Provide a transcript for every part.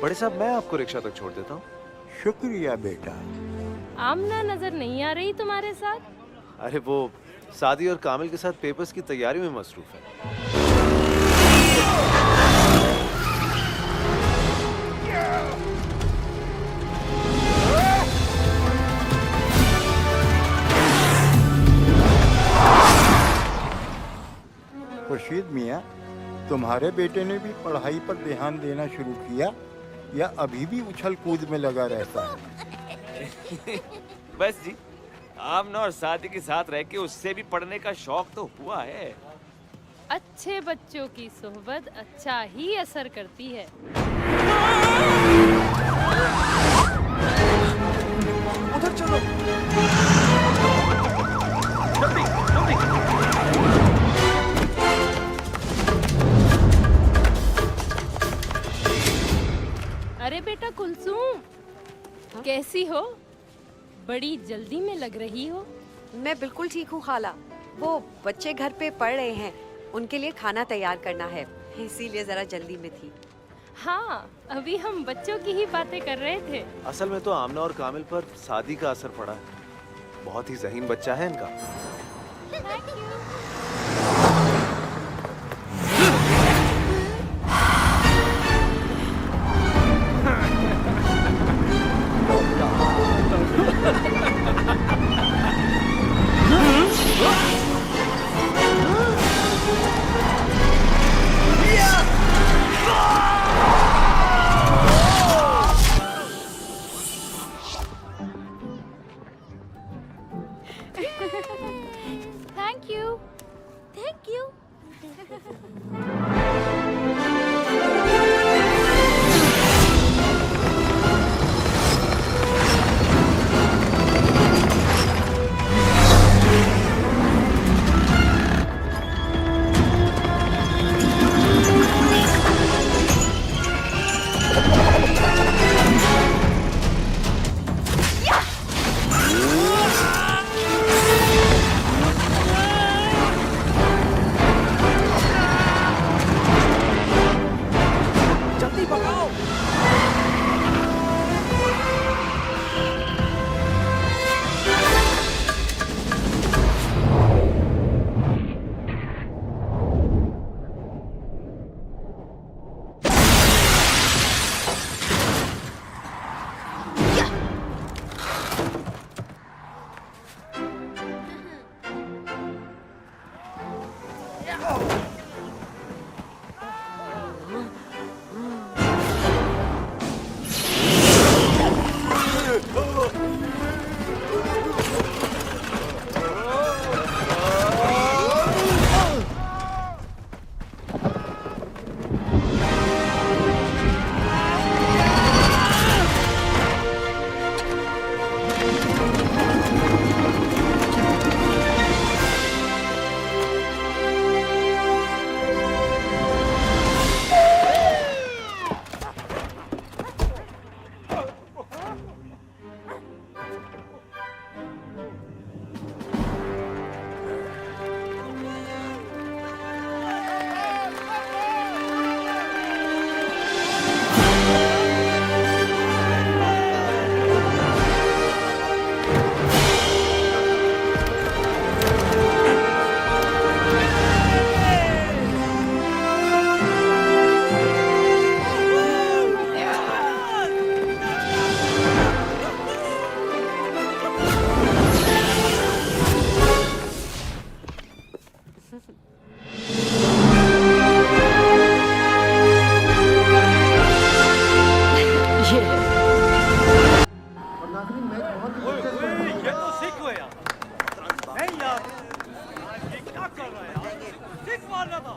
बड़े साहब, मैं आपको रिक्शा तक छोड़ देता हूँ। शुक्रिया बेटा। आमना नजर नहीं आ रही तुम्हारे साथ? अरे वो सादी और कामिल के साथ पेपर्स की तैयारी में मसरूफ है। खुर्शीद मियाँ, तुम्हारे बेटे ने भी पढ़ाई पर ध्यान देना शुरू किया या अभी भी उछल कूद में लगा रहता है? बस जी, आमना और सादी के साथ रह के उससे भी पढ़ने का शौक तो हुआ है। अच्छे बच्चों की सोहबत अच्छा ही असर करती है। उधर चलो। जल्दी, जल्दी। अरे बेटा कुलसूम, कैसी हो? बड़ी जल्दी में लग रही हो। मैं बिल्कुल ठीक हूँ खाला। वो बच्चे घर पे पढ़ रहे हैं, उनके लिए खाना तैयार करना है, इसीलिए जरा जल्दी में थी। हाँ, अभी हम बच्चों की ही बातें कर रहे थे। असल में तो आमना और कामिल पर सादी का असर पड़ा है। बहुत ही ज़हीन बच्चा है इनका। Thank you. Thank you.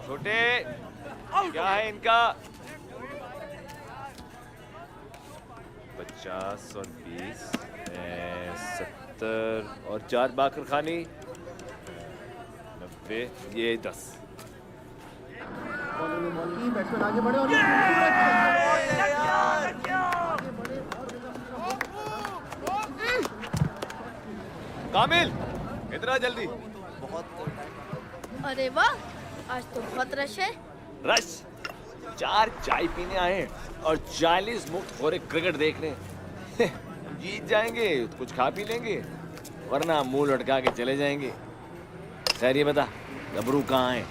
छोटे, क्या है इनका? 50 और 20, 70 और 4 बाकर खानी, 90, ये 10। कामिल, इधर आ जल्दी। अरे वाह, आज तो बहुत रश है। रश? 4 चाय पीने आए हैं और 40 मुफ्त खोरे क्रिकेट देखने। जीत जाएंगे तो कुछ खा पी लेंगे, वरना मुंह लटका के चले जाएंगे। खैर ये बता, गबरू कहाँ है?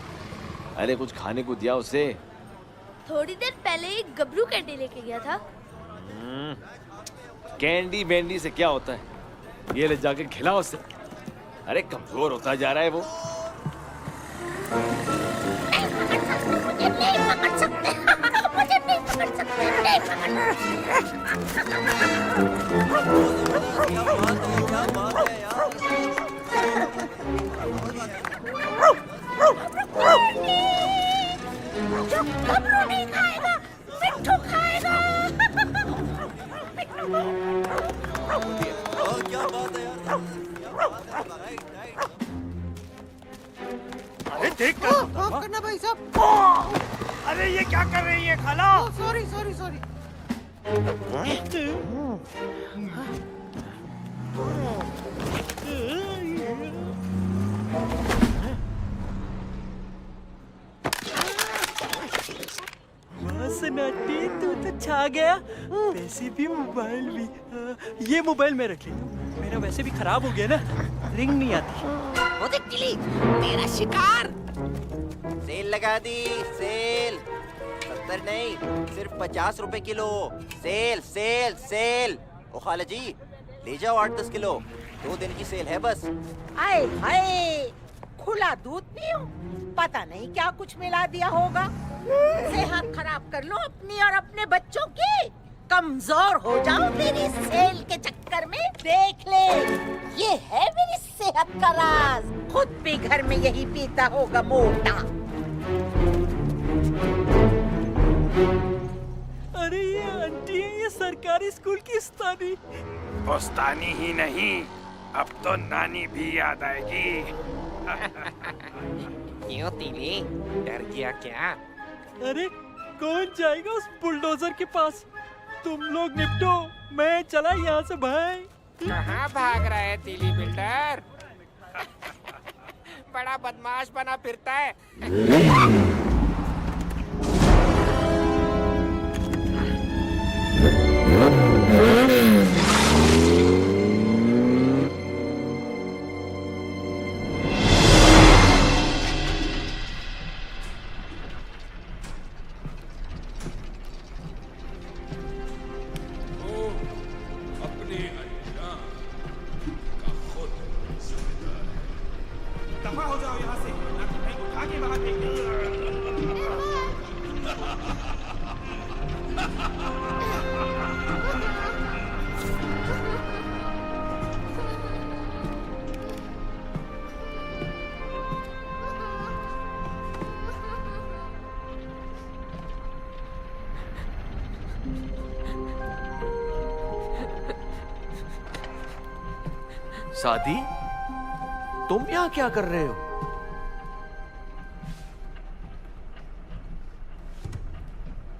अरे कुछ खाने को दिया उसे। थोड़ी देर पहले ही गबरू कैंडी लेके गया था। कैंडी बैंडी से क्या होता है, ये ले जाके खिलाओ उसे। अरे कमजोर होता जा रहा है वो। जो गबरू नहीं खाएगा, मिट्ठू खाएगा। अरे देख कर करना भाई साहब। अरे ये क्या कर रही है खाला? Sorry sorry sorry. सन्नाटी, तू तो छा गया। वैसे भी मोबाइल भी ये मोबाइल मैं रख लेता हूँ, मेरा वैसे भी खराब हो गया ना, रिंग नहीं आती। वो देख टिली, तेरा शिकार। सेल लगा दी, सेल 70 नहीं, सिर्फ 50 रुपए किलो। Sale sale sale. ओ खाला जी, ले जाओ 8-10 किलो, 2 दिन की सेल है बस। आए हाय, खुला दूध पियो, पता नहीं क्या कुछ मिला दिया होगा। सेहत खराब कर लो अपनी और अपने बच्चों की, कमजोर हो जाओ मेरी सेल के चक्कर में। देख ले, ये है मेरी सेहत का राज, खुद भी घर में यही पीता होगा मोटा। अरे ये आंटी है, ये सरकारी स्कूल की उस्तादी। उस्तानी ही नहीं, अब तो नानी भी याद आएगी। क्यों तीली, डर गया क्या? अरे कौन जाएगा उस बुलडोजर के पास? तुम लोग निपटो, मैं चला यहाँ से भाई। कहाँ भाग रहा है तीली बिल्डर? बड़ा बदमाश बना फिरता है। सादी, तुम यहाँ क्या कर रहे हो?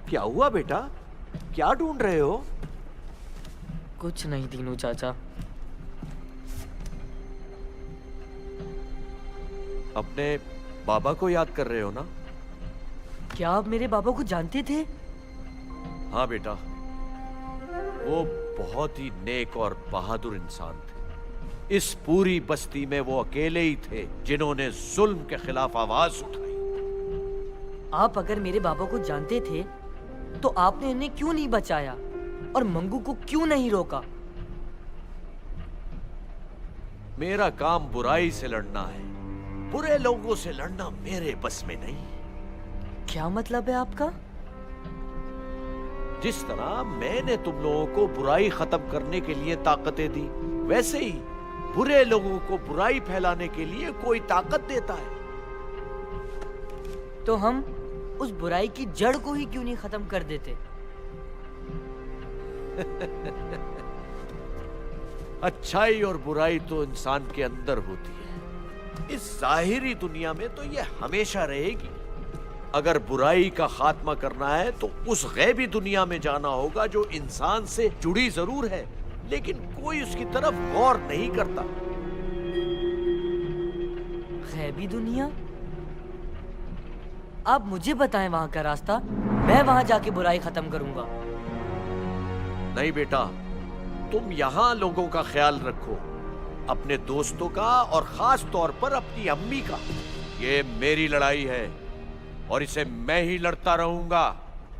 क्या हुआ बेटा? क्या ढूंढ रहे हो? कुछ नहीं दीनू चाचा। अपने बाबा को याद कर रहे हो ना? क्या आप मेरे बाबा को जानते थे? हाँ बेटा, वो बहुत ही नेक और बहादुर इंसान थे। इस पूरी बस्ती में वो अकेले ही थे जिन्होंने जुल्म के खिलाफ आवाज उठाई। आप अगर मेरे बाबा को जानते थे तो आपने इन्हें क्यों नहीं बचाया और मंगू को क्यों नहीं रोका? मेरा काम बुराई से लड़ना है, बुरे लोगों से लड़ना मेरे बस में नहीं। क्या मतलब है आपका? जिस तरह मैंने तुम लोगों को बुराई खत्म करने के लिए ताकतें दी, वैसे ही बुरे लोगों को बुराई फैलाने के लिए कोई ताकत देता है। तो हम उस बुराई की जड़ को ही क्यों नहीं खत्म कर देते? अच्छाई और बुराई तो इंसान के अंदर होती है। इस जाहिरी दुनिया में तो ये हमेशा रहेगी। अगर बुराई का खात्मा करना है तो उस गैबी दुनिया में जाना होगा जो इंसान से जुड़ी जरूर है, लेकिन कोई उसकी तरफ गौर नहीं करता। गैबी दुनिया? आप मुझे बताएं वहां का रास्ता। मैं वहां जाके बुराई खत्म करूंगा। नहीं बेटा, तुम यहाँ लोगों का ख्याल रखो, अपने दोस्तों का और खास तौर पर अपनी अम्मी का। ये मेरी लड़ाई है और इसे मैं ही लड़ता रहूंगा।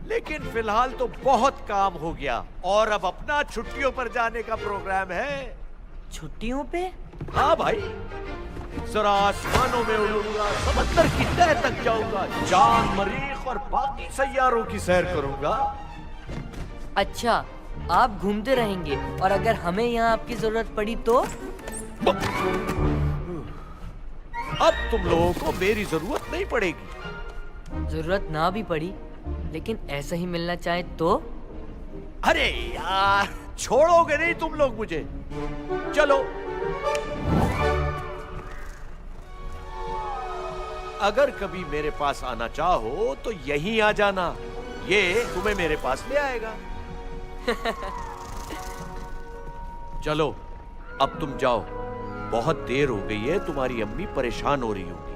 लेकिन फिलहाल तो बहुत काम हो गया और अब अपना छुट्टियों पर जाने का प्रोग्राम है। छुट्टियों पे? हाँ भाई, जरा आसमानों में उड़ूंगा, समंदर की तह तक जाऊंगा, चांद, मरीख और बाकी सैयारों की सैर करूंगा। अच्छा, आप घूमते रहेंगे और अगर हमें यहाँ आपकी जरूरत पड़ी तो? अब तुम लोगों को मेरी जरूरत नहीं पड़ेगी। जरूरत ना भी पड़ी लेकिन ऐसा ही मिलना चाहे तो? अरे यार, छोड़ोगे नहीं तुम लोग मुझे। चलो, अगर कभी मेरे पास आना चाहो तो यहीं आ जाना, ये तुम्हें मेरे पास ले आएगा। चलो अब तुम जाओ, बहुत देर हो गई है, तुम्हारी अम्मी परेशान हो रही होगी।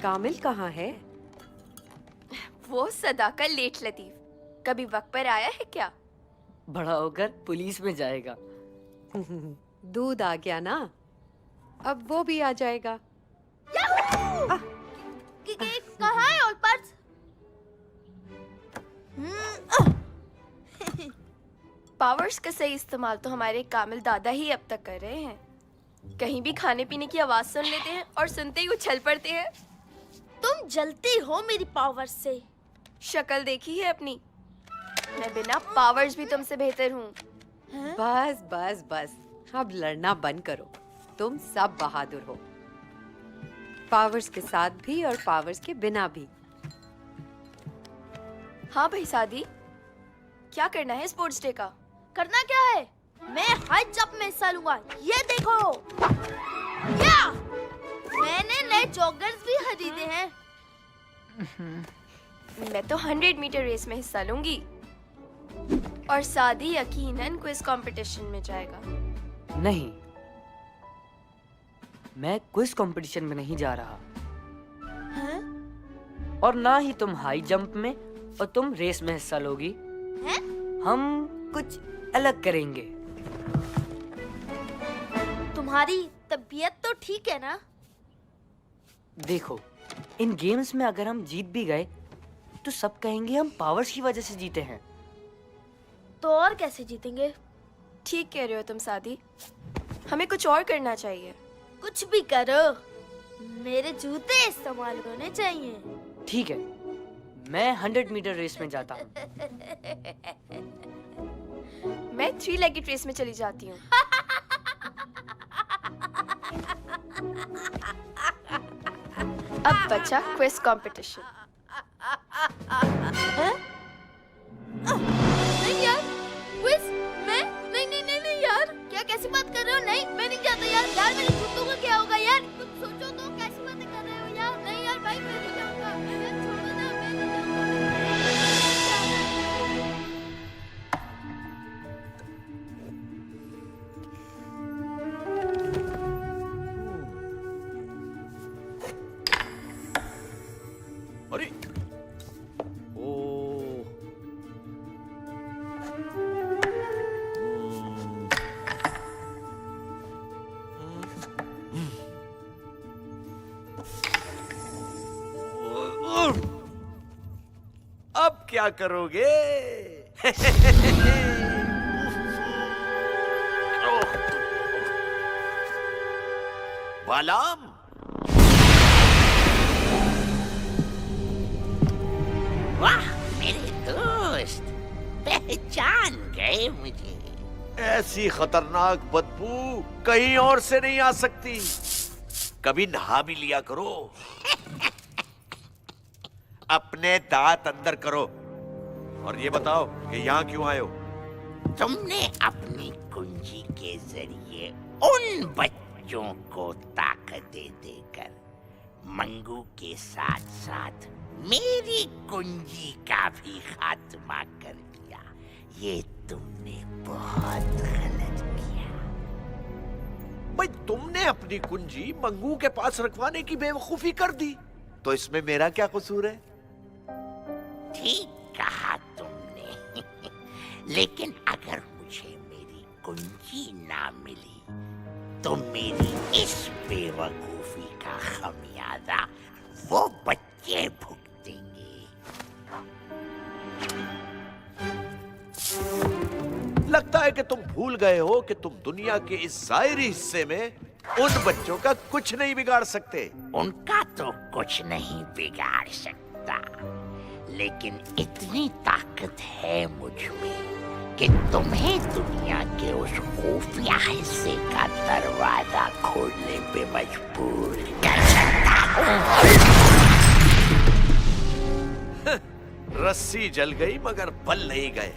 कामिल कहाँ है? वो सदा का लेट लतीफ, कभी वक्त पर आया है क्या? बड़ा होकर पुलिस में जाएगा। दूध आ गया ना, अब वो भी आ जाएगा। कहाँ है ओल्ड पर्स? पावर्स का सही इस्तेमाल तो हमारे कामिल दादा ही अब तक कर रहे हैं। कहीं भी खाने पीने की आवाज सुन लेते हैं और सुनते ही उछल पड़ते हैं। तुम जलती हो मेरी पावर्स से। शक्ल देखी है अपनी? मैं बिना पावर्स भी तुमसे बेहतर हूँ। बस बस बस, अब लड़ना बंद करो। तुम सब बहादुर हो, पावर्स के साथ भी और पावर्स के बिना भी। हाँ भाई सादी, क्या करना है स्पोर्ट्स डे का? करना क्या है? मैं हाई जंप में हिस्सा लूंगा। ये देखो, क्या मैंने नए जॉगर्स भी खरीदे हैं। मैं तो 100 मीटर रेस में हिस्सा लूंगी और सादी यकीनन क्विज कंपटीशन में जाएगा। नहीं, मैं क्विज कंपटीशन में नहीं जा रहा। हैं? और ना ही तुम हाई जंप में और तुम रेस में हिस्सा लोगी। हैं? हम कुछ अलग करेंगे। तुम्हारी तबीयत तो ठीक है ना? देखो, इन गेम्स में अगर हम जीत भी गए तो सब कहेंगे हम पावर्स की वजह से जीते हैं। तो और कैसे जीतेंगे? ठीक कह रहे हो तुम सादी, हमें कुछ और करना चाहिए। कुछ भी करो, मेरे जूते इस्तेमाल होने चाहिए। ठीक है, मैं 100 मीटर रेस में जाता हूँ। मैं 3 लेगेड रेस में चली जाती हूँ। अब बचा क्विज कंपटीशन। नहीं यार, क्विज मैं नहीं यार, क्या कैसी बात कर रहे हो? नहीं, मैं नहीं जाता यार। यार मेरे जूतों का क्या होगा यार? कुछ सोचो तो, कैसी बातें कर रहे हो यार? नहीं यार भाई, मैं नहीं जाऊंगा। यार छोड़ो ना, मैं नहीं अरे ओ अब क्या करोगे? बालाम, वाह मेरे दोस्त, पहचान गए मुझे। ऐसी खतरनाक बदबू कहीं और से नहीं आ सकती। कभी नहा भी लिया करो। अपने दांत अंदर करो और ये बताओ कि यहाँ क्यों आए हो? तुमने अपनी कुंजी के जरिए उन बच्चों को ताकतें देकर मंगू के साथ साथ मेरी कुंजी का भी खात्मा कर दिया। ये तुमने बहुत गलत किया। भाई, तुमने अपनी कुंजी मंगू के पास रखवाने की बेवकूफी कर दी, तो इसमें मेरा क्या कसूर है? ठीक कहा तुमने। लेकिन अगर मुझे मेरी कुंजी ना मिली तो मेरी इस बेवकूफी का खमियाजा वो बच्चे भुगतेंगे। लगता है कि तुम भूल गए हो कि तुम दुनिया के इस जाहिरी हिस्से में उन बच्चों का कुछ नहीं बिगाड़ सकते। उनका तो कुछ नहीं बिगाड़ सकता, लेकिन इतनी ताकत है मुझ में कि तुम्हें दुनिया के उस खुफिया हिस्से का दरवाजा खोलने पे मजबूर कर सकता हूँ। रस्सी जल गई मगर बल नहीं गए।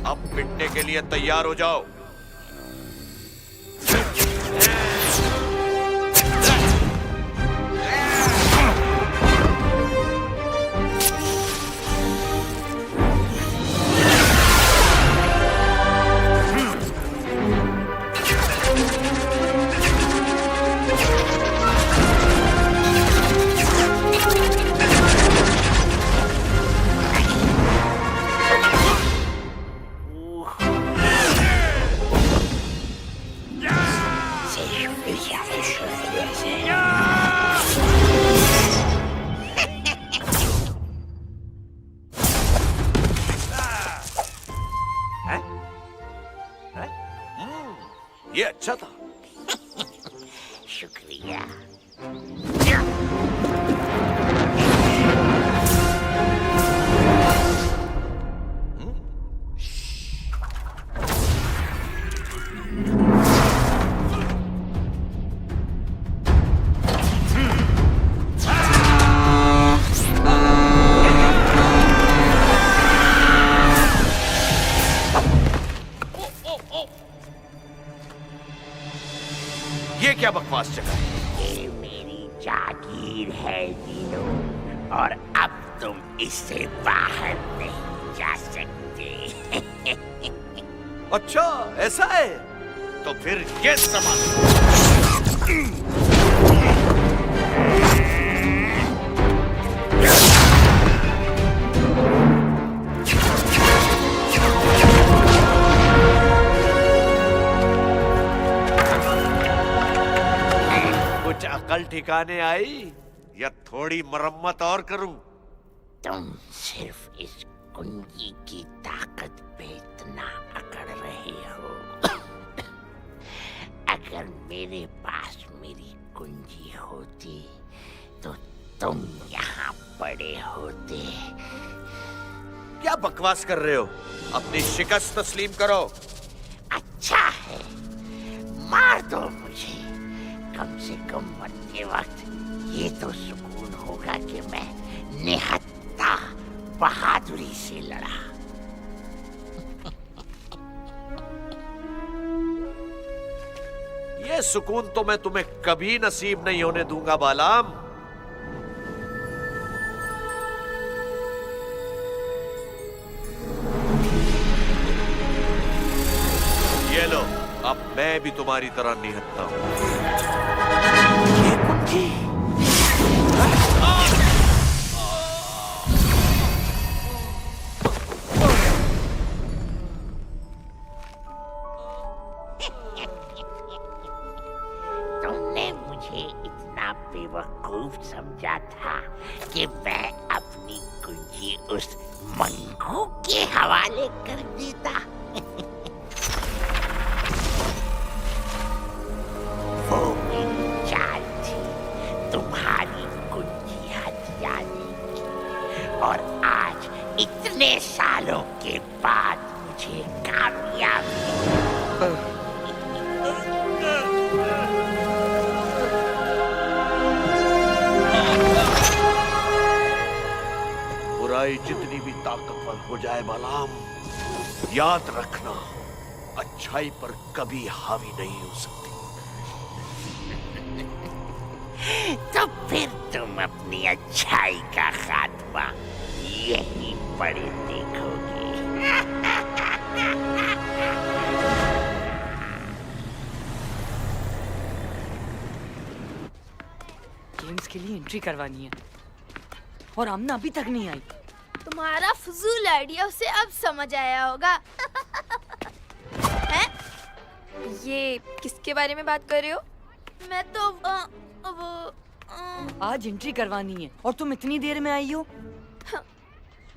अब पिटने के लिए तैयार हो जाओ। ये अच्छा था। शुक्रिया। ये क्या बकवास जगह है? ये मेरी जागीर है नीनो, और अब तुम इससे बाहर नहीं जा सकते। अच्छा ऐसा है, तो फिर ये संभाल। कुछ अकल ठिकाने आई या थोड़ी मरम्मत और करूं? तुम सिर्फ इस कुंजी की ताकत पे इतना अकड़ रहे हो। अगर मेरे पास मेरी कुंजी होती तो तुम यहाँ पड़े होते। क्या बकवास कर रहे हो? अपनी शिकस्त तस्लीम करो। अच्छा है, मार दो मुझे। कम से कम मरते वक्त ये तो सुकून होगा कि मैं निहत्था बहादुरी से लड़ा। ये सुकून तो मैं तुम्हें कभी नसीब नहीं होने दूंगा बालाम। ये लो, अब मैं भी तुम्हारी तरह निहत्था हूं। ये कुंजी तुमने मुझे इतना बेवकूफ समझा था कि मैं अपनी कुंजी उस मंगू के हवाले कर देता। वो मेरी चाल थी तुम्हारी कुंजी हथियाने की, और आज इतने सालों के बाद मुझे कामयाबी। बुराई जितनी भी ताकतवर हो जाए बालाम, याद रखना अच्छाई पर कभी हावी नहीं हो सकती। तो फिर तुम अपनी अच्छाई का खात्मा यहीं पड़े देखोगे। गेम्स के लिए एंट्री करवानी है और आमना अभी तक नहीं आई। तुम्हारा फजूल आइडिया उसे अब समझ आया होगा। हैं? ये किसके बारे में बात कर रहे हो? मैं तो आज एंट्री करवानी है और तुम इतनी देर में आई हो।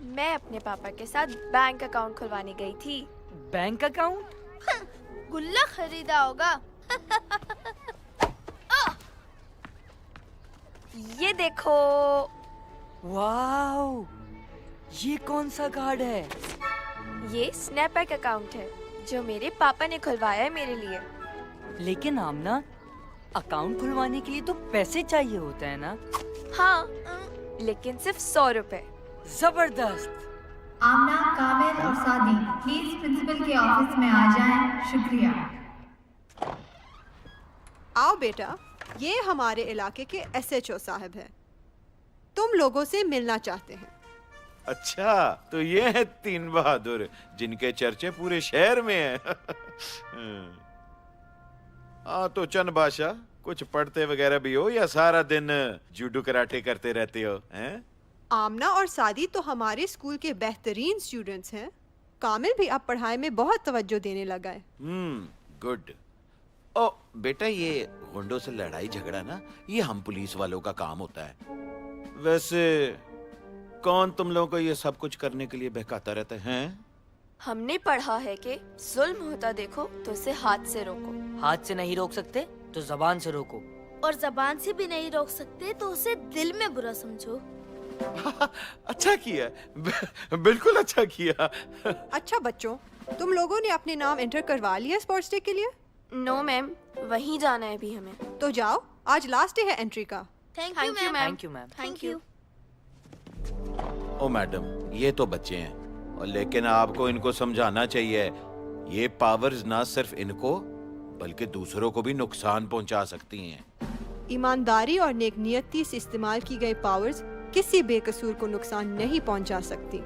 मैं अपने पापा के साथ बैंक अकाउंट खुलवाने गई थी। Bank account? गुल्ला खरीदा होगा। ये देखो। वाओ, ये कौन सा कार्ड है? ये स्नैपबैक अकाउंट है जो मेरे पापा ने खुलवाया है मेरे लिए। लेकिन आमना, अकाउंट खुलवाने के लिए तो पैसे चाहिए होते हैं ना? हाँ, लेकिन सिर्फ 100 रुपए। जबरदस्त। आमना, कामिल और सादी प्लीज प्रिंसिपल के ऑफिस में आ जाएं। शुक्रिया। आओ बेटा, ये हमारे इलाके के SHO साहब हैं। तुम लोगों से मिलना चाहते हैं। अच्छा, तो ये है तीन बहादुर जिनके चर्चे पूरे शहर में हैं। हाँ, तो चंद बादशाह, कुछ पढ़ते वगैरह भी हो या सारा दिन जूडो कराटे करते रहते हो? हैं? आमना और सादी तो हमारे स्कूल के बेहतरीन स्टूडेंट्स हैं। कामिल भी अब पढ़ाई में बहुत तवज्जो देने लगा है। गुड। ओ बेटा, ये गुंडों से लड़ाई झगड़ा ना, ये हम पुलिस वालों का काम होता है। वैसे कौन तुम लोगों को ये सब कुछ करने के लिए बहकाता रहता है? हमने पढ़ा है कि जुल्म होता देखो तो उसे हाथ से रोको। हाथ से नहीं रोक सकते तो जबान से रोको। और जबान से भी नहीं रोक सकते तो उसे दिल में बुरा समझो। अच्छा किया, बिल्कुल अच्छा किया। अच्छा बच्चों, तुम लोगों ने अपने नाम एंटर करवा लिया स्पोर्ट्स डे के लिए? नो मैम, वहीं जाना है अभी हमें। तो जाओ, आज लास्ट डे है एंट्री का। Thank you ma'am. Thank you ma'am. Thank you. Oh madam, ये तो बच्चे हैं, और लेकिन आपको इनको समझाना चाहिए, ये पावर्स ना सिर्फ इनको बल्कि दूसरों को भी नुकसान पहुंचा सकती हैं। ईमानदारी और नेकनियती से इस्तेमाल की गई पावर्स किसी बेकसूर को नुकसान नहीं पहुंचा सकती,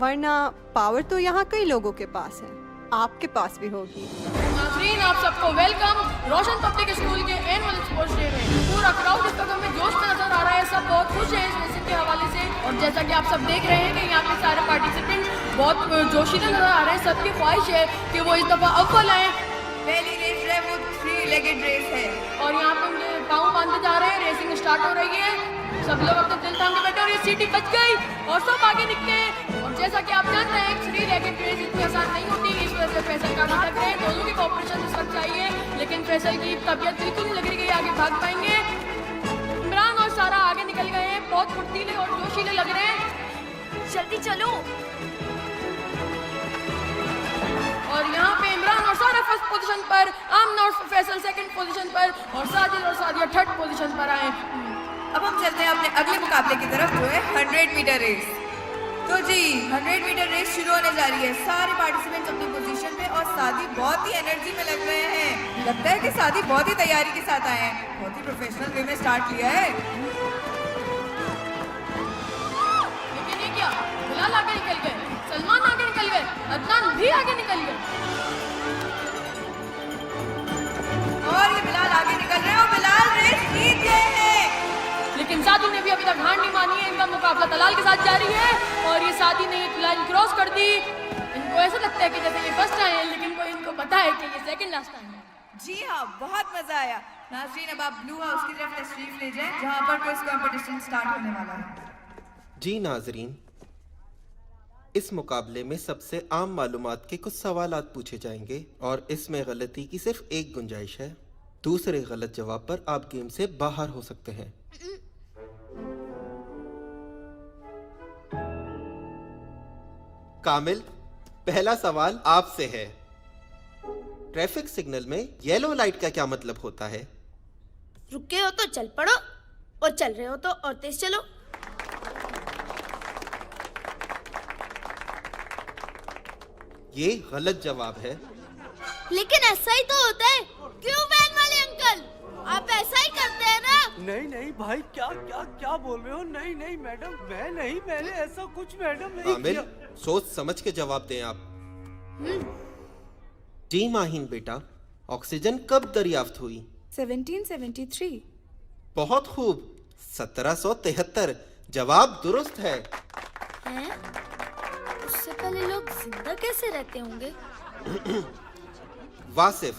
वरना पावर तो यहाँ कई लोगों के पास है, आपके पास भी होगी। नाज़रीन, आप सबको वेलकम रोशन पब्लिक स्कूल के एनुअल स्पोर्ट्स डे में। पूरा क्राउड इस वक्त में जोश में नजर आ रहा है, सब बहुत खुश है इस रेसिंग के हवाले से। और जैसा कि आप सब देख रहे हैं कि यहाँ पे सारे पार्टिसिपेंट बहुत जोशीले नजर आ रहे हैं। सबकी ख्वाहिश है कि वो इस दफा अव्वल आए। पहली रेस है वो 3 लेगेड रेस है और यहाँ पे पाँव बांधे जा रहे हैं, रेसिंग स्टार्ट हो रही है। सब लोग अपने दिल थाम के बैठे और ये सीटी बच गई और सब आगे निकले। और जैसा कि आप जान रहे हैं, फ्री रैकेट रेस इतनी आसान नहीं होती, इस वजह से फैसल का नाटक है। दोनों की कॉपरेशन इस वक्त चाहिए, लेकिन फैसल की तबीयत बिल्कुल नहीं लग रही कि आगे भाग पाएंगे। इमरान और सारा आगे निकल गए हैं, बहुत फुर्तीले और जोशीले लग रहे हैं। जल्दी चलो। और यहाँ पे इमरान और सारा फर्स्ट पोजीशन पर, आमना और फैसल सेकंड पोजीशन पर और साजिद और सादिया थर्ड पोजीशन पर आए। अब हम चलते हैं अपने अगले मुकाबले की तरफ, जो है 100 मीटर रेस। तो जी 100 मीटर रेस शुरू होने जा रही है। सारे पार्टिसिपेंट्स अपनी पोजीशन पे और सादी बहुत ही एनर्जी में लग रहे हैं। लगता है कि सादी बहुत ही तैयारी के साथ आए हैं, बहुत ही प्रोफेशनल वे में स्टार्ट लिया है। लेकिन ये क्या, बिलाल आगे निकल गए, सलमान आगे निकल गए, अदनान भी आगे निकल गए। और ये बिलाल आगे निकल रहे हैं और बिलाल रेस जीत गए हैं। लेकिन सादू ने भी अभी तक हार नहीं मानी है। इनका मुकाबला तलाल के साथ जारी है और ये सादी ने एक लाइन क्रॉस कर दी। इनको ऐसा लगता है कि जैसे ये फर्स्ट आए हैं, लेकिन इनको पता है कि ये सेकंड लास्ट आए हैं। जी हाँ, बहुत मजा आया। नाज़रीन, अब आप ब्लू हाउस की तरफ तशरीफ ले जाएं, जहाँ पर क्विज कंपटीशन स्टार्ट होने वाला है। जी नाजरीन, इस मुकाबले में सबसे आम मालूमात के कुछ सवालात पूछे जाएंगे और इसमें गलती की सिर्फ एक गुंजाइश है। दूसरे गलत जवाब पर आप गेम से बाहर हो सकते हैं। कामिल, पहला सवाल आपसे है। ट्रैफिक सिग्नल में येलो लाइट का क्या मतलब होता है? रुके हो तो चल पड़ो और चल रहे हो तो और तेज चलो। ये गलत जवाब है। लेकिन ऐसा ही तो होता है। क्यों वैन वाले अंकल, आप ऐसा ही करते हैं ना? नहीं नहीं भाई, क्या क्या क्या बोल रहे हो? नहीं नहीं मैडम, मैं नहीं, मैंने ऐसा कुछ मैडम नहीं कामिल, किया। सोच समझ के जवाब दें आप। जी माहीन बेटा, ऑक्सीजन कब दरियाफ्त हुई? 1773। बहुत खूब, 1773। जवाब दुरुस्त है। हैं? उससे पहले लोग जिंदा कैसे रहते होंगे? वासिफ,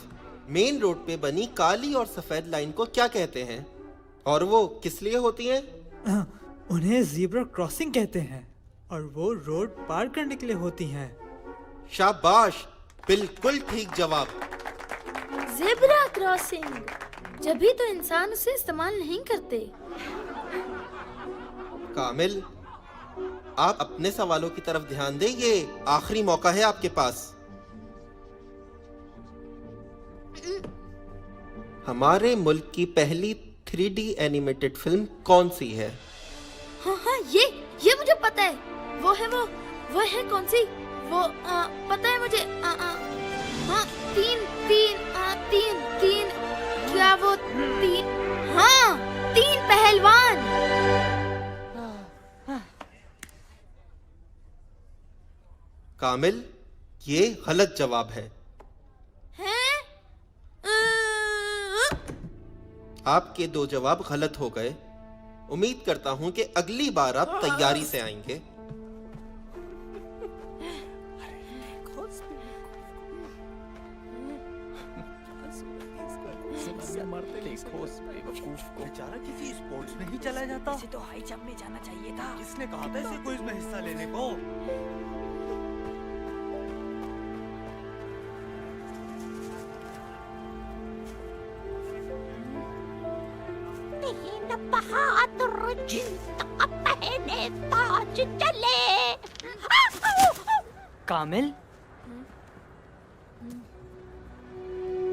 मेन रोड पे बनी काली और सफेद लाइन को क्या कहते हैं और वो किस लिए होती हैं? उन्हें ज़ीब्रा क्रॉसिंग कहते हैं और वो रोड पार करने के लिए होती हैं। शाबाश, बिल्कुल ठीक जवाब। ज़ेब्रा क्रॉसिंग, जब भी तो इंसान उसे इस्तेमाल नहीं करते। कामिल, आप अपने सवालों की तरफ ध्यान दें, ये आखिरी मौका है आपके पास। हमारे मुल्क की पहली 3D एनिमेटेड फिल्म कौन सी है? हाँ हाँ, ये मुझे पता है। वो है कौन सी? वो पता है मुझे। हाँ, तीन क्या वो तीन? हाँ, 3 पहलवान। कामिल, ये गलत जवाब है। आपके 2 जवाब गलत हो गए। उम्मीद करता हूं कि अगली बार आप तैयारी से आएंगे। बेचारा किसी स्पोर्ट्स में ही चला जाता। इसे तो हाई जंप में जाना चाहिए था। किसने कहा था इसे क्विज में हिस्सा लेने को? बहादुर जिंदा पहने ताज चले। कामिल,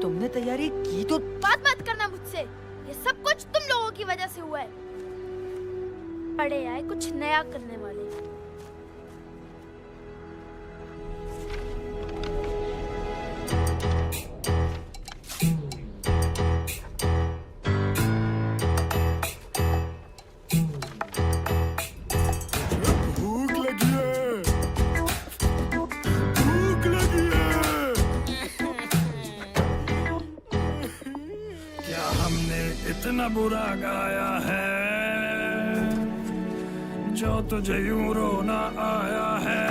तुमने तैयारी की तो? बात मत करना मुझसे, ये सब कुछ तुम लोगों की वजह से हुआ है। पढ़े आए कुछ नया करने वाले। इतना बुरा गाया है जो तुझे यूं रोना आया है।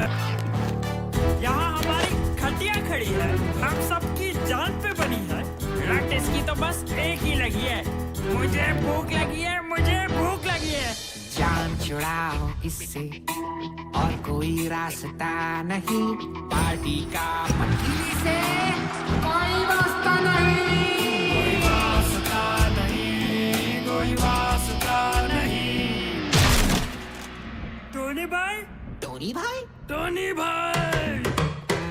यहाँ हमारी खटिया खड़ी है, हम सबकी जान पे बनी है। प्रैक्टिस की तो बस एक ही लगी है, मुझे भूख लगी है, मुझे भूख लगी है। जान छुड़ाओ इससे और कोई रास्ता नहीं पार्टी का मंदिर से कोई रास्ता नहीं कोई वास्ता नहीं कोई वास्ता नहीं। टोनी भाई टोनी भाई टोनी भाई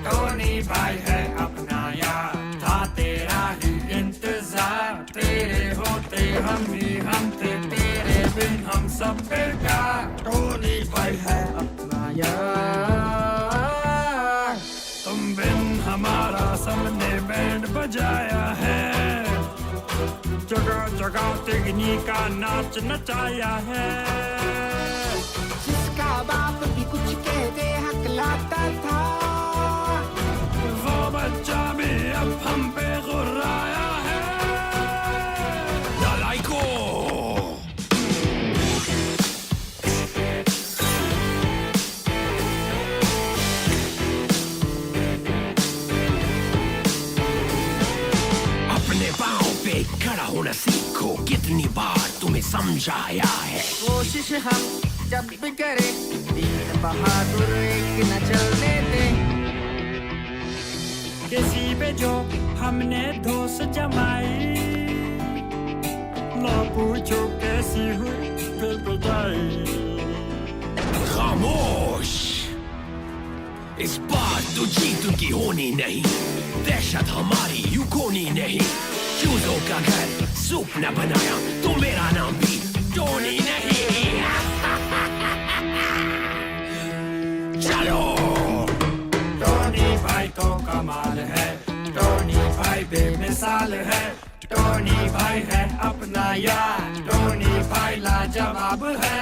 टोनी भाई है अपना यार था तेरा ही इंतजार तेरे होते हम थे तेरे बिन हम सब बेकार टोनी भाई है अपना यार तुम बिन हमारा सबने बैंड बजाया है जगह जगह तिगनी का नाच नचाया है जिसका बाप भी कुछ कहते हकलाता था वो बच्चा भी अब हम पे गुर्राया है लाइको अपने पाँव पे खड़ा होना सीखो कितनी बार तुम्हें समझाया है कोशिश हम जब भी करें तीन बहादुर एक न चलने दे किसी पे जो हमने धोस जमाई ना पूछो कैसी हुई फिर बजाई खामोश इस बार तो जीत उनकी होनी नहीं दहशत हमारी यूं खोनी नहीं चूजों का घर सूप न बनाया तो मेरा नाम भी टोनी नहीं चलो टोनी भाई तो कमाल है टोनी भाई बेमिसाल है टोनी भाई है अपना यार टोनी भाई लाजवाब है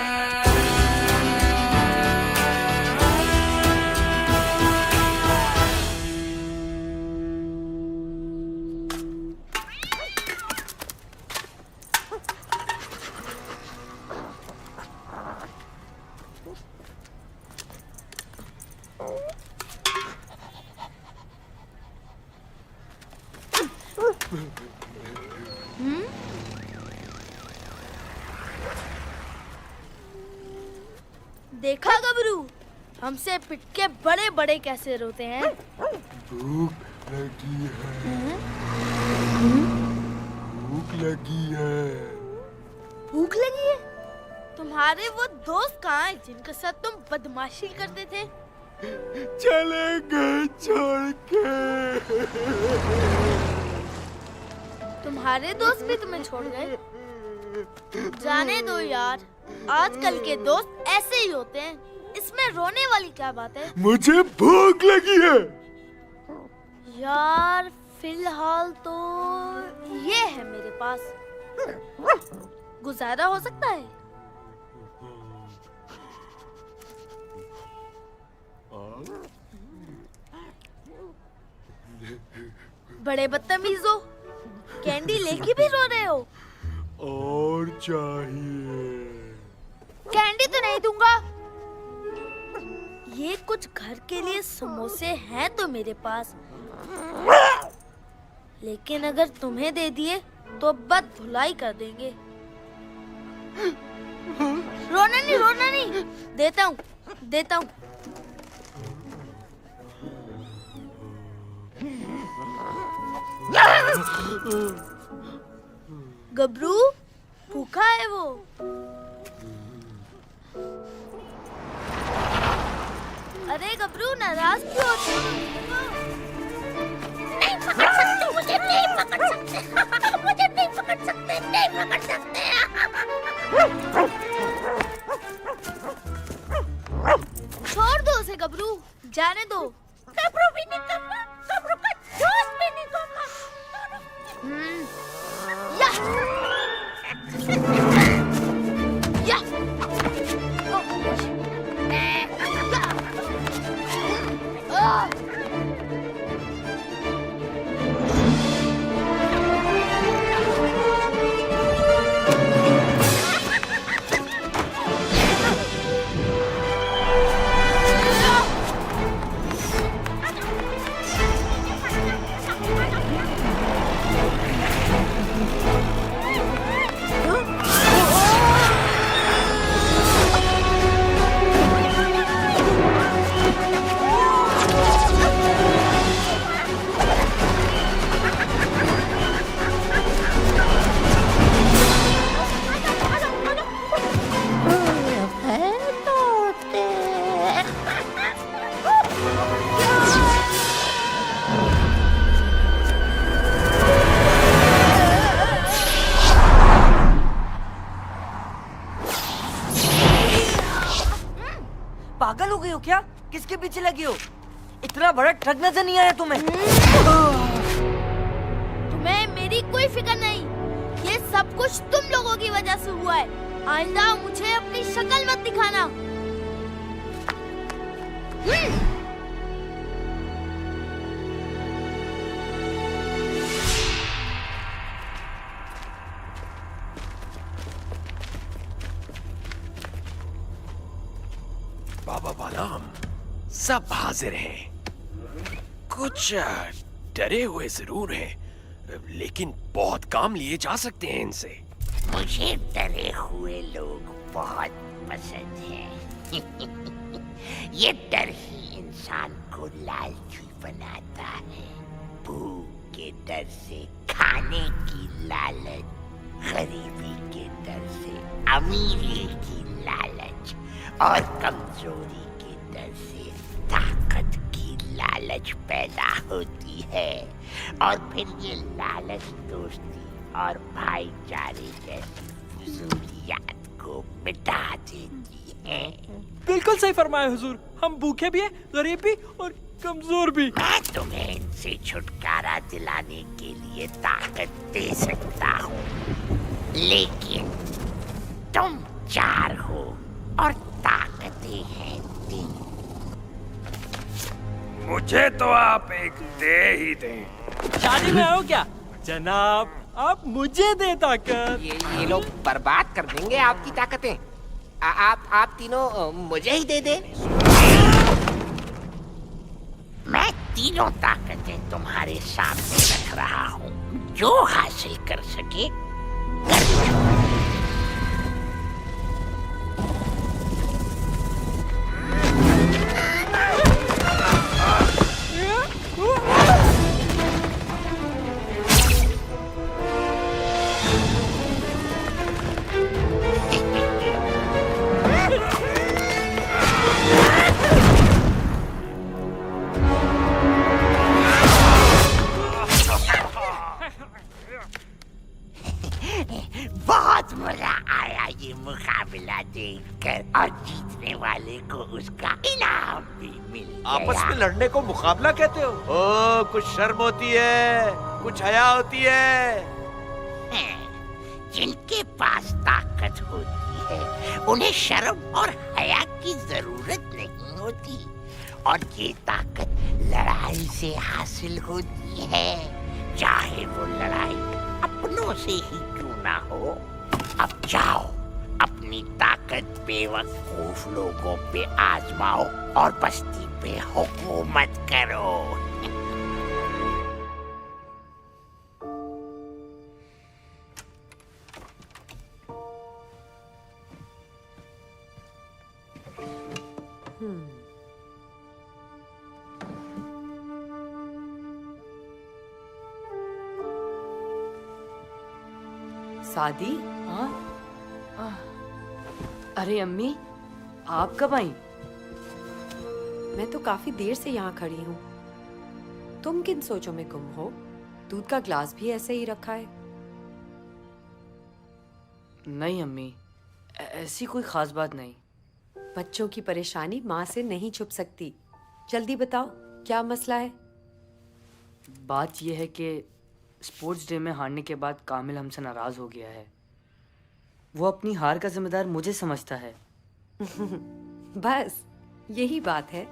देखा गबरू हमसे पिट के बड़े बड़े कैसे रोते हैं। भूख लगी है भूख लगी है भूख लगी है? तुम्हारे वो दोस्त कहाँ हैं जिनके साथ तुम बदमाशी करते थे? चले गए छोड़ के तुम्हारे दोस्त भी तुम्हें छोड़ गए? जाने दो यार, आजकल के दोस्त ऐसे ही होते हैं, इसमें रोने वाली क्या बात है? मुझे भूख लगी है यार फिलहाल तो ये है मेरे पास, गुजारा हो सकता है। बड़े बदतमीज हो, कैंडी लेके भी रो रहे हो। और चाहिए? कैंडी तो नहीं दूंगा। ये कुछ घर के लिए समोसे हैं तो मेरे पास, लेकिन अगर तुम्हें दे दिए तो बद भुलाई कर देंगे। रोना नहीं, देता हूँ। गबरू भूखा है वो। अरे गबरू नाराज क्यों होते हो? नहीं पकड़ सकते, मुझे नहीं पकड़ सकते, मुझे नहीं पकड़ सकते, नहीं पकड़ सकते। छोड़ दो उसे गबरू, जाने दो। गबरू भी निकम्मा, गबरू का दोस्त भी निकम्मा। पागल हो गई हो क्या? किसके पीछे लगी हो? इतना बड़ा ट्रक नजर नहीं आया तुम्हें? तुम्हें मेरी कोई फिक्र नहीं। ये सब कुछ तुम लोगों की वजह से हुआ है। आइंदा मुझे अपनी शक्ल मत दिखाना। बाबा बालाम, सब हाजिर हैं। कुछ डरे हुए जरूर हैं, लेकिन बहुत काम लिए जा सकते हैं इनसे। मुझे डरे हुए लोग बहुत पसंद हैं। ये डर ही इंसान को लालची बनाता है। भूख के डर से खाने की लालच, गरीबी के डर से अमीरी की लालच और कमजोरी के डर से ताकत की लालच पैदा होती है। और फिर ये लालच दोस्ती और भाईचारे जैसी फजूलियात को मिटा देती है। बिल्कुल सही फरमाया हुजूर। हम भूखे भी हैं, गरीब भी और कमजोर भी। मैं तुम्हें इनसे छुटकारा दिलाने के लिए ताकत दे सकता हूँ, लेकिन तुम 4 हो और ताकतें हैं 3। मुझे तो आप एक दे ही दें। शादी में आओ क्या जनाब? आप मुझे दे ताकत। ये लोग बर्बाद कर देंगे आपकी ताकतें। आप तीनों मुझे ही दे दे। मैं तीनों ताकतें तुम्हारे सामने रख रहा हूँ। जो हासिल कर सके कर लो। बहुत मजा आया ये मुकाबला देखकर, और जीतने वाले को उसका इनाम भी मिल गया। आपस में लड़ने को मुकाबला कहते हो? ओ, कुछ शर्म होती है, कुछ हया होती है। जिनके पास ताकत होती है उन्हें शर्म और हया की जरूरत नहीं होती, और ये ताकत लड़ाई से हासिल होती है, चाहे वो लड़ाई अपनों से ही क्यों ना हो। अब जाओ, अपनी ताकत बेवकूफ लोगों पे आजमाओ और बस्ती पे हुकूमत करो। शादी? हाँ? अरे अम्मी, आप कब आई? मैं तो काफी देर से यहाँ खड़ी हूँ। तुम किन सोचों में गुम हो? दूध का ग्लास भी ऐसे ही रखा है। नहीं अम्मी, ऐसी कोई खास बात नहीं। बच्चों की परेशानी माँ से नहीं छुप सकती। जल्दी बताओ, क्या मसला है? बात यह है कि स्पोर्ट्स डे में हारने के बाद कामिल हमसे नाराज हो गया है। वो अपनी हार का जिम्मेदार मुझे समझता है। बस यही बात है।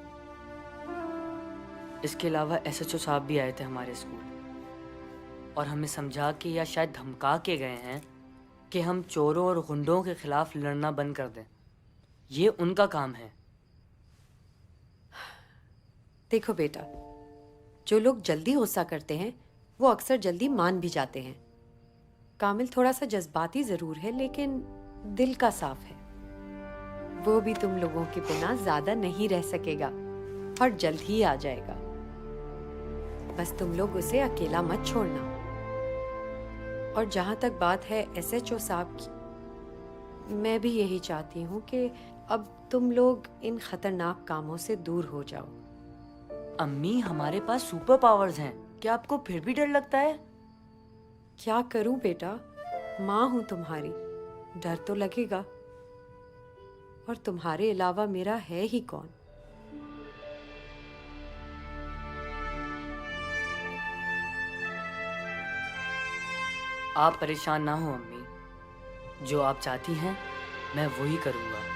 इसके अलावा एसएचओ साहब भी आए थे हमारे स्कूल, और हमें समझा के या शायद धमका के गए हैं कि हम चोरों और गुंडों के खिलाफ लड़ना बंद कर दें। ये उनका काम है। देखो बेटा, जो लोग जल्दी गुस्सा करते हैं वो अक्सर जल्दी मान भी जाते हैं। कामिल थोड़ा सा जज्बाती जरूर है, लेकिन दिल का साफ है। वो भी तुम लोगों के बिना ज्यादा नहीं रह सकेगा और जल्द ही आ जाएगा। बस तुम लोग उसे अकेला मत छोड़ना। और जहां तक बात है एसएचओ साहब की, मैं भी यही चाहती हूँ कि अब तुम लोग इन खतरनाक कामों से दूर हो जाओ। अम्मी, हमारे पास सुपर पावर्स हैं, क्या आपको फिर भी डर लगता है? क्या करूं बेटा, माँ हूं तुम्हारी, डर तो लगेगा। और तुम्हारे अलावा मेरा है ही कौन। आप परेशान ना हो अम्मी, जो आप चाहती हैं मैं वही करूँगा।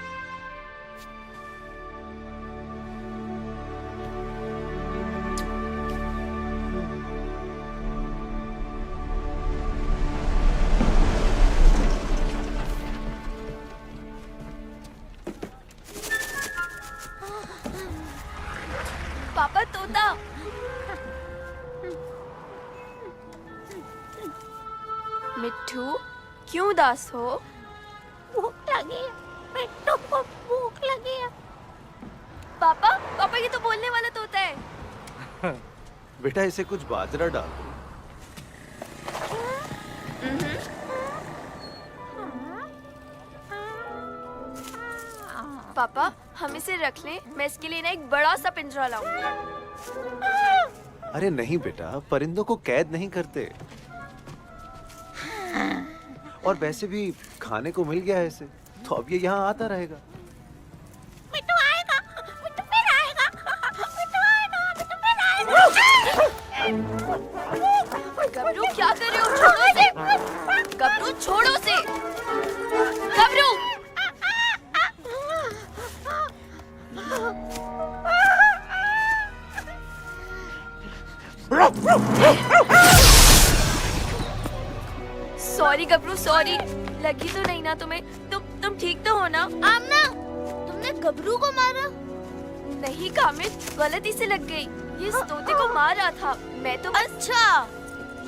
पापा तोता। मिट्ठू क्यों उदास हो? भूख लगी है, मिट्टू को भूख लगी है। पापा पापा ये तो बोलने वाला तोता है। बेटा इसे कुछ बाजरा डाल दो। पापा हम इसे रख लें, मैं इसके लिए ना एक बड़ा सा पिंजरा लाऊंगी। अरे नहीं बेटा, परिंदों को कैद नहीं करते। और वैसे भी खाने को मिल गया है इसे, तो अब ये यहाँ आता रहेगा। मिट्टू आएगा, मिट्टू फिर आएगा, मिट्टू आएगा, मिट्टू फिर आएगा। गबरू क्या कर रहे हो? छोड़ो इसे। गबरू छोड़ो इसे। गबरू सॉरी गबरू सॉरी, लगी तो नहीं ना तुम्हें? तुम ठीक तो हो ना? आमना, तुमने गबरू को मारा? नहीं कामिल, गलती से लग गई। ये इस तोते को मार रहा था, मैं तो अच्छा,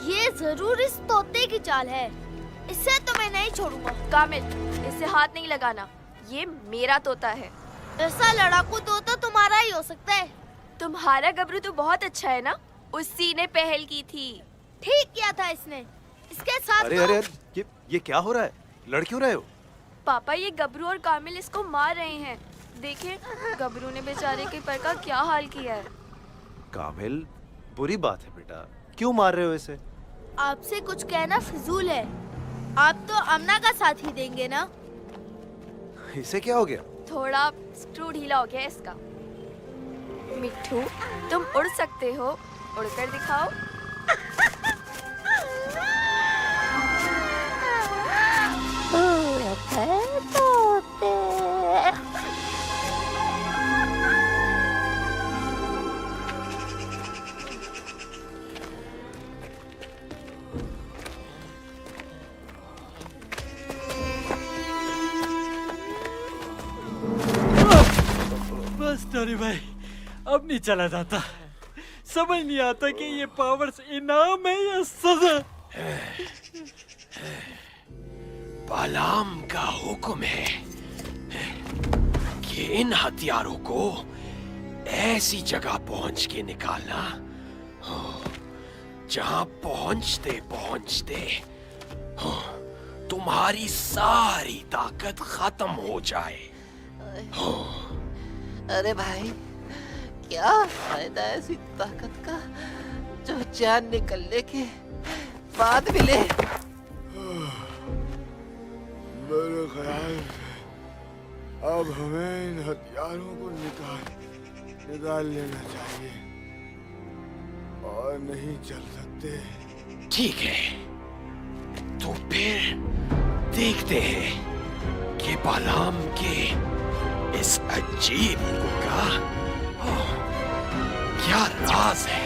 ये जरूर इस तोते की चाल है। इसे तो मैं नहीं छोड़ूंगा। कामिल इसे हाथ नहीं लगाना, ये मेरा तोता है। ऐसा लड़ाकू तोता तुम्हारा ही हो सकता है। तुम्हारा गबरू तो बहुत अच्छा है ना, उसी ने पहल की थी। ठीक किया था इसने। इसके साथ अरे अरे ये क्या हो रहा है? लड़ क्यों रहे हो? पापा ये गबरू और कामिल इसको मार रहे हैं। देखिए गबरू ने बेचारे के पर का क्या हाल किया है। कामिल, बुरी बात है बेटा, क्यों मार रहे हो इसे? आपसे कुछ कहना फिजूल है। आप तो अमना का साथ ही देंगे ना? इसे क्या हो गया? थोड़ा स्क्रू ढीला हो गया इसका। मिट्ठू तुम उड़ सकते हो, उड़कर दिखाओ। बस टोरी भाई, अब नहीं चला जाता। समझ नहीं आता कि ये पावर्स इनाम है या सजा। बालाम का हुक्म है कि इन हथियारों को ऐसी जगह पहुंच के निकालना जहां पहुंचते पहुंचते तुम्हारी सारी ताकत खत्म हो जाए। अरे भाई, क्या फायदा ऐसी ताकत का जो जान निकलने के बाद मिले। मेरे ख्याल से अब हमें इन हथियारों को निकाल लेना चाहिए और नहीं चल सकते। ठीक है, तो फिर देखते हैं कि बालाम के इस अजीब हुक्म का क्या राज है।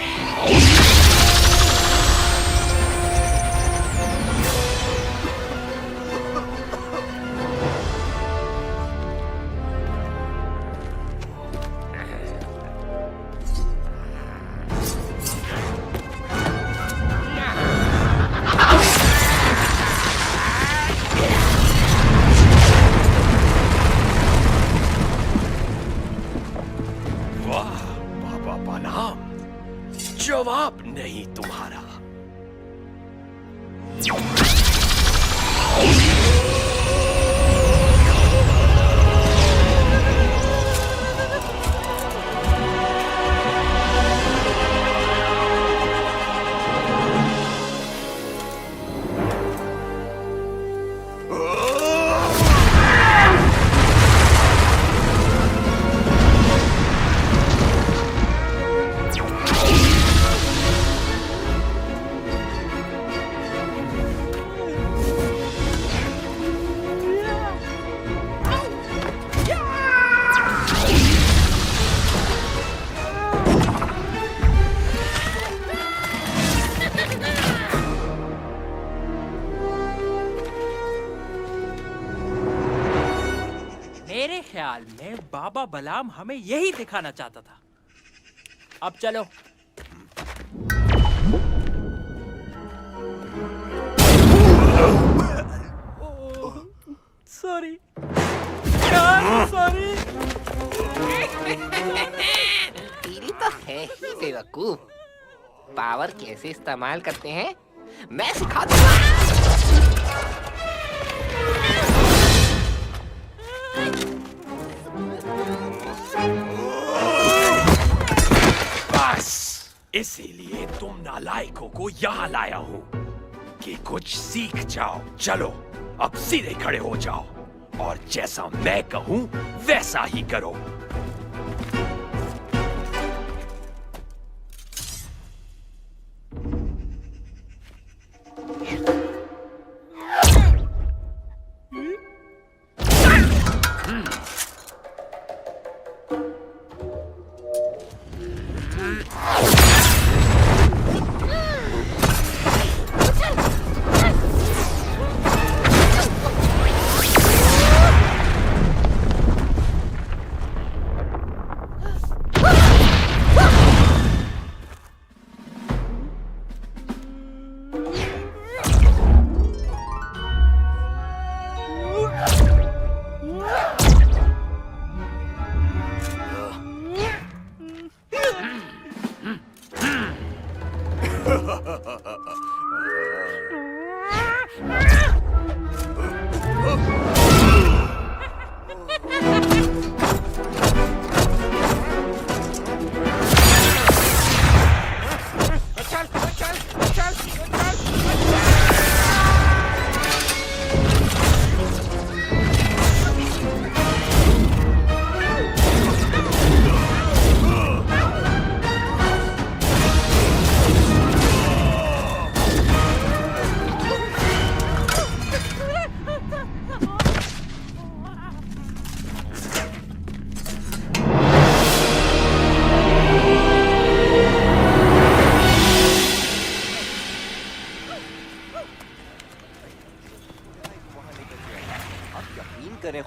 जवाब नहीं तुम्हारा। साल में बाबा बलाम हमें यही दिखाना चाहता था। अब चलो। सॉरी यार, सॉरी। तेरी तो है ही बेवकूफ। पावर कैसे इस्तेमाल करते हैं मैं सिखा दूंगा। बस इसीलिए तुम नालायकों को यहाँ लाया हूँ कि कुछ सीख जाओ। चलो अब सीधे खड़े हो जाओ और जैसा मैं कहूँ वैसा ही करो।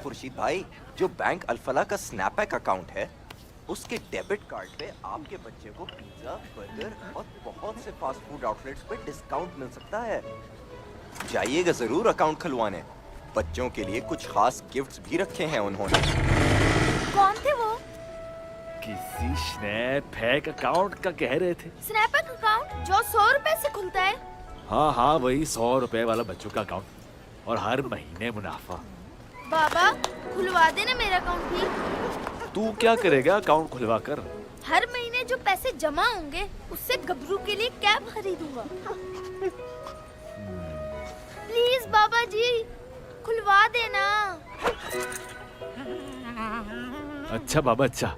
खुर्शीद भाई, जो बैंक अल्फला का स्नैपैक अकाउंट है उसके डेबिट कार्ड पे आपके बच्चे को पिज्जा, बर्गर और बहुत से फास्ट फूड आउटलेट्स पे डिस्काउंट मिल सकता है। जाइएगा जरूर अकाउंट खुलवाने। बच्चों के लिए कुछ खास गिफ्ट्स भी रखे हैं उन्होंने। कौन थे वो? किसी स्नैपैक अकाउंट का कह रहे थे। स्नैपैक अकाउंट जो 100 रुपए से खुलता है? हाँ हाँ, वही 100 रुपए वाला बच्चों का अकाउंट और हर महीने मुनाफा। बाबा खुलवा देना मेरा अकाउंट भी। तू क्या करेगा अकाउंट खुलवा कर? हर महीने जो पैसे जमा होंगे उससे गबरू के लिए कैब खरीदूंगा। प्लीज बाबा जी खुलवा देना। अच्छा बाबा, अच्छा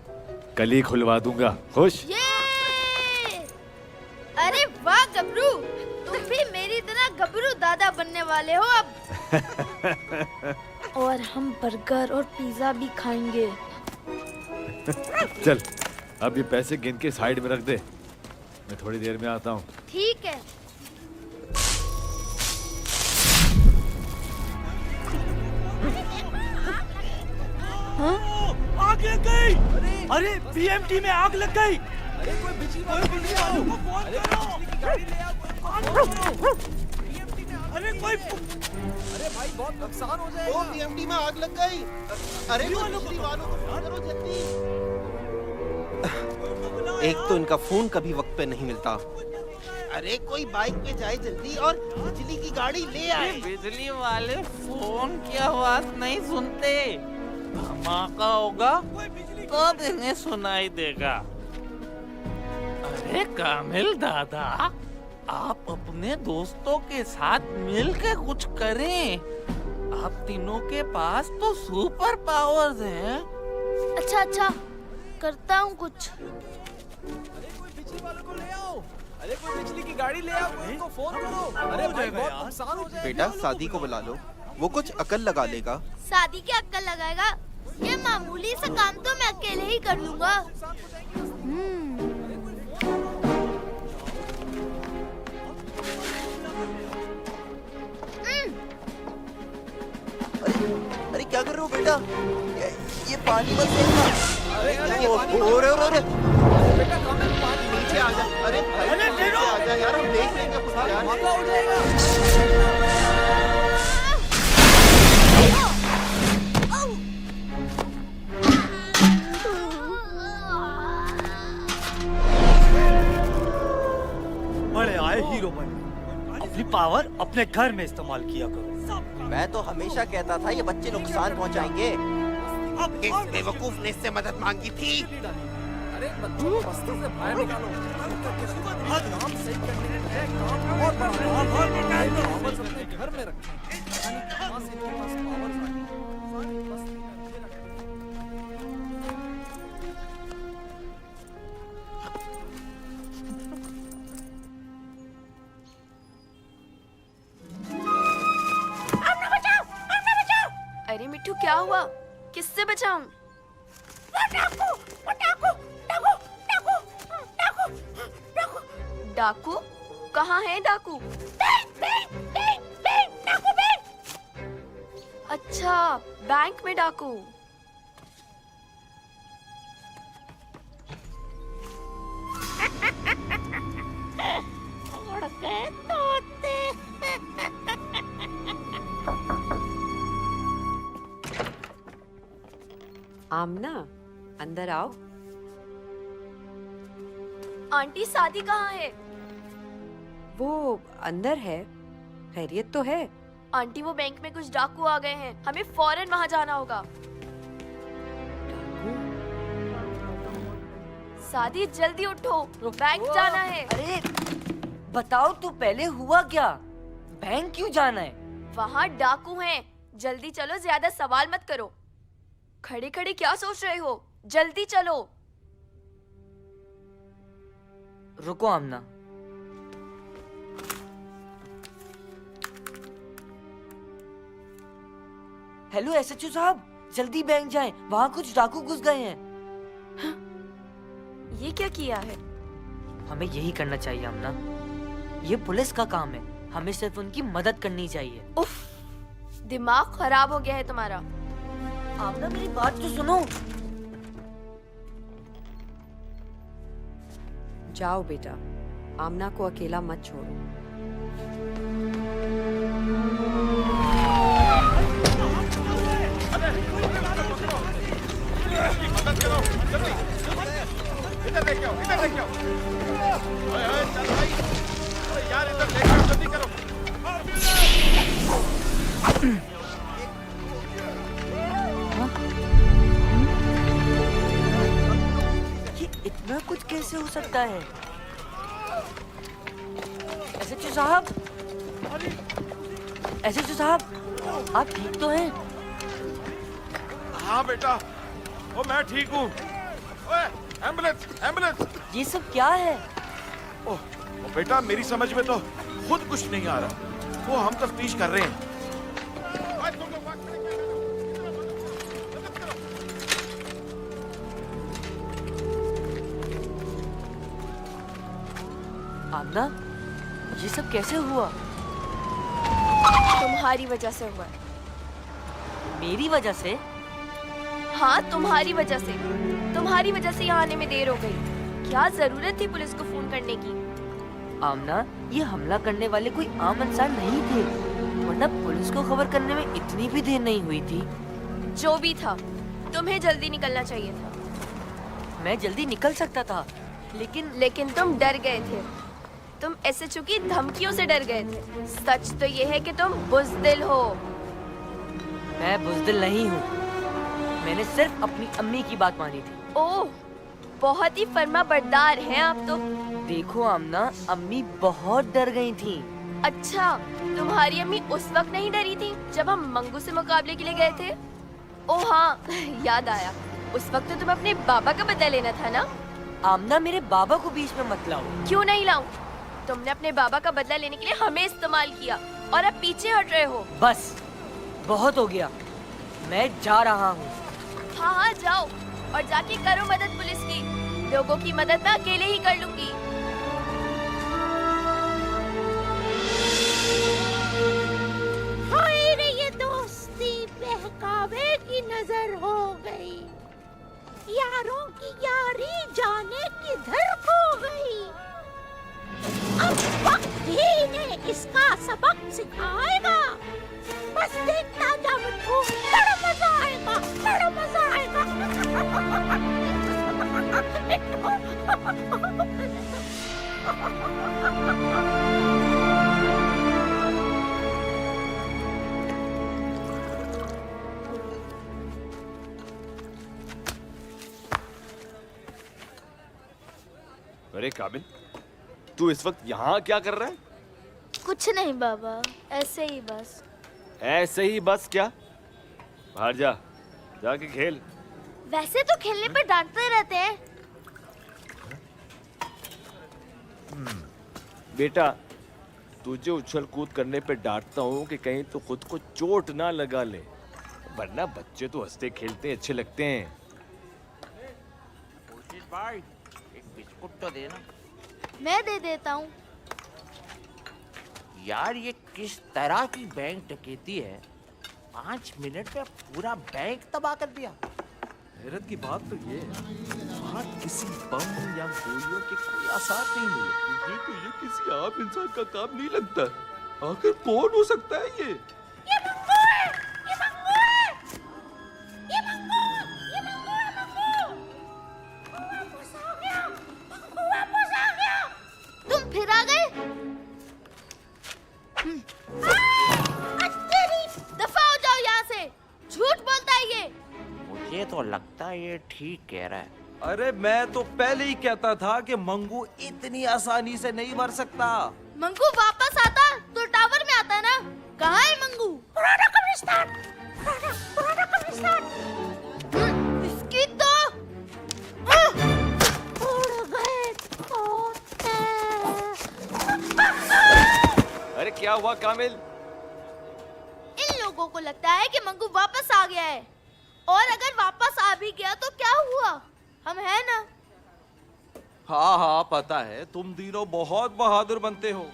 कल ही खुलवा दूंगा। खुश? अरे वाह गबरू, तुम भी मेरी तरह गबरू दादा बनने वाले हो अब। और हम बर्गर और पिज्जा भी खाएंगे। चल अब ये पैसे गिन के साइड में रख दे, मैं थोड़ी देर में आता हूँ। ठीक है। हाँ? आग लग गई! अरे बीएमटी में आग लग गई! अरे कोई बिजली वालों को फोन करो! अरे कोई, अरे भाई बहुत नुकसान हो जाएगा। बीएमटी में आग लग गई। अरे बिजली वालों को फोन करो जल्दी। एक तो इनका फोन कभी वक्त पे नहीं मिलता। अरे कोई बाइक पे जाए जल्दी और बिजली की गाड़ी ले आए। बिजली वाले फोन की आवाज नहीं सुनते। धमाका होगा तब इन्हें सुनाई देगा। अरे कामिल दादा, आप अपने दोस्तों के साथ मिलकर कुछ करें। आप तीनों के पास तो सुपर पावर्स हैं। अच्छा अच्छा करता हूँ कुछ। अरे कोई बिजली वालों को ले आओ। अरे कोई बिजली की गाड़ी ले आओ, उनको फोन करो। अरे भाई बहुत नुकसान हो जाएगा। बेटा सादी को बुला लो, वो कुछ अकल लगा लेगा। शादी की अक्कल लगाएगा? ये मामूली सा काम तो मैं अकेले ही कर लूंगा। अरे क्या कर रहे हो बेटा? ये पानी मत फेंकना। अरे बेटा कामिल नीचे आ जा। अरे नीचे आ जा यार, हम देख लेंगे कुछ यार। मौका हो जाएगा। बड़े आए हीरो बने, अपनी पावर अपने घर में इस्तेमाल किया करो। मैं तो हमेशा कहता था ये बच्चे नुकसान पहुंचाएंगे। इस बेवकूफ ने इससे मदद मांगी थी। अरे बच्चों को रास्ते से बाहर निकालो। काम सही करने के काम और पावर्स अपने घर में रखें। यानी कहां से इनके पास पावर्स आए? सारी बस्ती में रखे रखें। अरे मिट्टू क्या हुआ? किससे बचाऊं? डाकू? कहाँ है डाकू? अच्छा, बैंक में डाकू। उड़ गए तोते। आमना, अंदर आओ। आंटी सादी कहाँ है? वो अंदर है। खैरियत तो है? आंटी वो बैंक में कुछ डाकू आ गए हैं, हमें फौरन वहाँ जाना होगा। सादी जल्दी उठो, बैंक जाना है। अरे बताओ तो पहले हुआ क्या? बैंक क्यों जाना है? वहाँ डाकू हैं, जल्दी चलो, ज्यादा सवाल मत करो। खड़े खड़े क्या सोच रहे हो? जल्दी चलो। रुको आमना, हेलो एसएचओ साहब, जल्दी बैंक जाएं, वहाँ कुछ डाकू घुस गए हैं। ये क्या किया है? हमें यही करना चाहिए आमना, ये पुलिस का काम है, हमें सिर्फ उनकी मदद करनी चाहिए। उफ, दिमाग खराब हो गया है तुम्हारा। आमना मेरी बात तो सुनो। जाओ बेटा, आमना को अकेला मत छोड़ो। मदद करो, जल्दी, इधर लेके आओ, इधर लेके आओ। ओए ओए चल भाई, अरे यार इधर लेके आओ, जल्दी करो। ये इतना कुछ कैसे हो सकता है? एसएचओ साहब, एसएचओ साहब, आप ठीक तो हैं? हाँ बेटा, ओ मैं ठीक हूँ। ओए एम्बुलेंस, एम्बुलेंस। ये सब क्या है? ओह बेटा, मेरी समझ में तो खुद कुछ नहीं आ रहा। वो हम तफ्तीश कर रहे हैं। आमना, ये सब कैसे हुआ? तुम्हारी वजह से हुआ। मेरी वजह से? हाँ, तुम्हारी वजह से। तुम्हारी वजह से यहाँ आने में देर हो गई। क्या जरूरत थी पुलिस को फोन करने की? आमना, ये हमला करने वाले कोई आम इंसान नहीं थे, वरना पुलिस को खबर करने में इतनी भी देर नहीं हुई थी। जो भी था, तुम्हें जल्दी निकलना चाहिए था। मैं जल्दी निकल सकता था, लेकिन तुम डर गए थे। तुम एसएचओ की धमकियों से डर गए थे। सच तो ये है कि तुम बुज़दिल हो। मैं बुज़दिल नहीं हूँ, मैंने सिर्फ अपनी अम्मी की बात मानी थी। ओह, बहुत ही फर्माबरदार हैं आप तो। देखो आमना, अम्मी बहुत डर गई थी। अच्छा, तुम्हारी अम्मी उस वक्त नहीं डरी थी जब हम मंगू से मुकाबले के लिए गए थे? ओह हाँ, याद आया। उस वक्त तो तुम अपने बाबा का बदला लेना था ना? आमना, मेरे बाबा को बीच में मत लाओ। क्यों नहीं लाऊं? तुमने अपने बाबा का बदला लेने के लिए हमें इस्तेमाल किया और अब पीछे हट रहे हो। बस, बहुत हो गया, मैं जा रहा हूँ। हाँ हाँ, जाओ और जाके करो मदद पुलिस की। लोगों की मदद मैं अकेले ही कर लूंगी। हाय रे, ये दोस्ती बहकावे की नजर हो गई। यारों की यारी जाने किधर खो गई। अब वक्त ही इन्हें इसका सबक सिखाएगा। बस देखता जा मिट्टू, बड़ा मजा आएगा, बड़ा मजा आएगा। अरे काबिल, तू इस वक्त यहाँ क्या कर रहा है? कुछ नहीं बाबा, ऐसे ही बस। ऐसे ही बस क्या? बाहर जा, जाके खेल। वैसे तो खेलने पर डांटते रहते हैं। बेटा, तुझे उछल कूद करने पे डांटता हूँ कि कहीं तो खुद को चोट ना लगा ले, वरना बच्चे तो हंसते खेलते अच्छे लगते हैं। भाई, एक बिस्कुट तो देना। मैं दे देता हूँ। यार ये किस तरह की बैंक डकैती है? 5 मिनट में पूरा बैंक तबाह कर दिया। हैरत की बात तो ये है, वहाँ किसी बम या गोलियों के कोई आसार नहीं मिले। मुझे तो ये किसी आम इंसान का काम नहीं लगता। आखिर कौन हो सकता है ये? ये मंगू है, ये मंगू है, ये मंगू, ये मंगू है, मंगू। वापस आ गया, मंगू वापस आ गया। तुम फिर आ गए? दफा हो जाओ यहाँ से, झूठ बोलता है ये। मुझे तो लगता है ये ठीक कह रहा है। अरे मैं तो पहले ही कहता था कि मंगू इतनी आसानी से नहीं मर सकता। मंगू वापस आता तो टावर में आता ना। कहाँ है मंगू? पुराना कब्रिस्तान, पुराना कब्रिस्तान। इसकी तो उड़ गए तोते। अरे क्या हुआ कामिल? इन लोगों को लगता है कि मंगू वापस आ गया है, और अगर वापस आ भी गया तो क्या हुआ? हम हैं ना। हाँ हाँ पता है, तुम तीनों बहुत बहादुर बनते हो,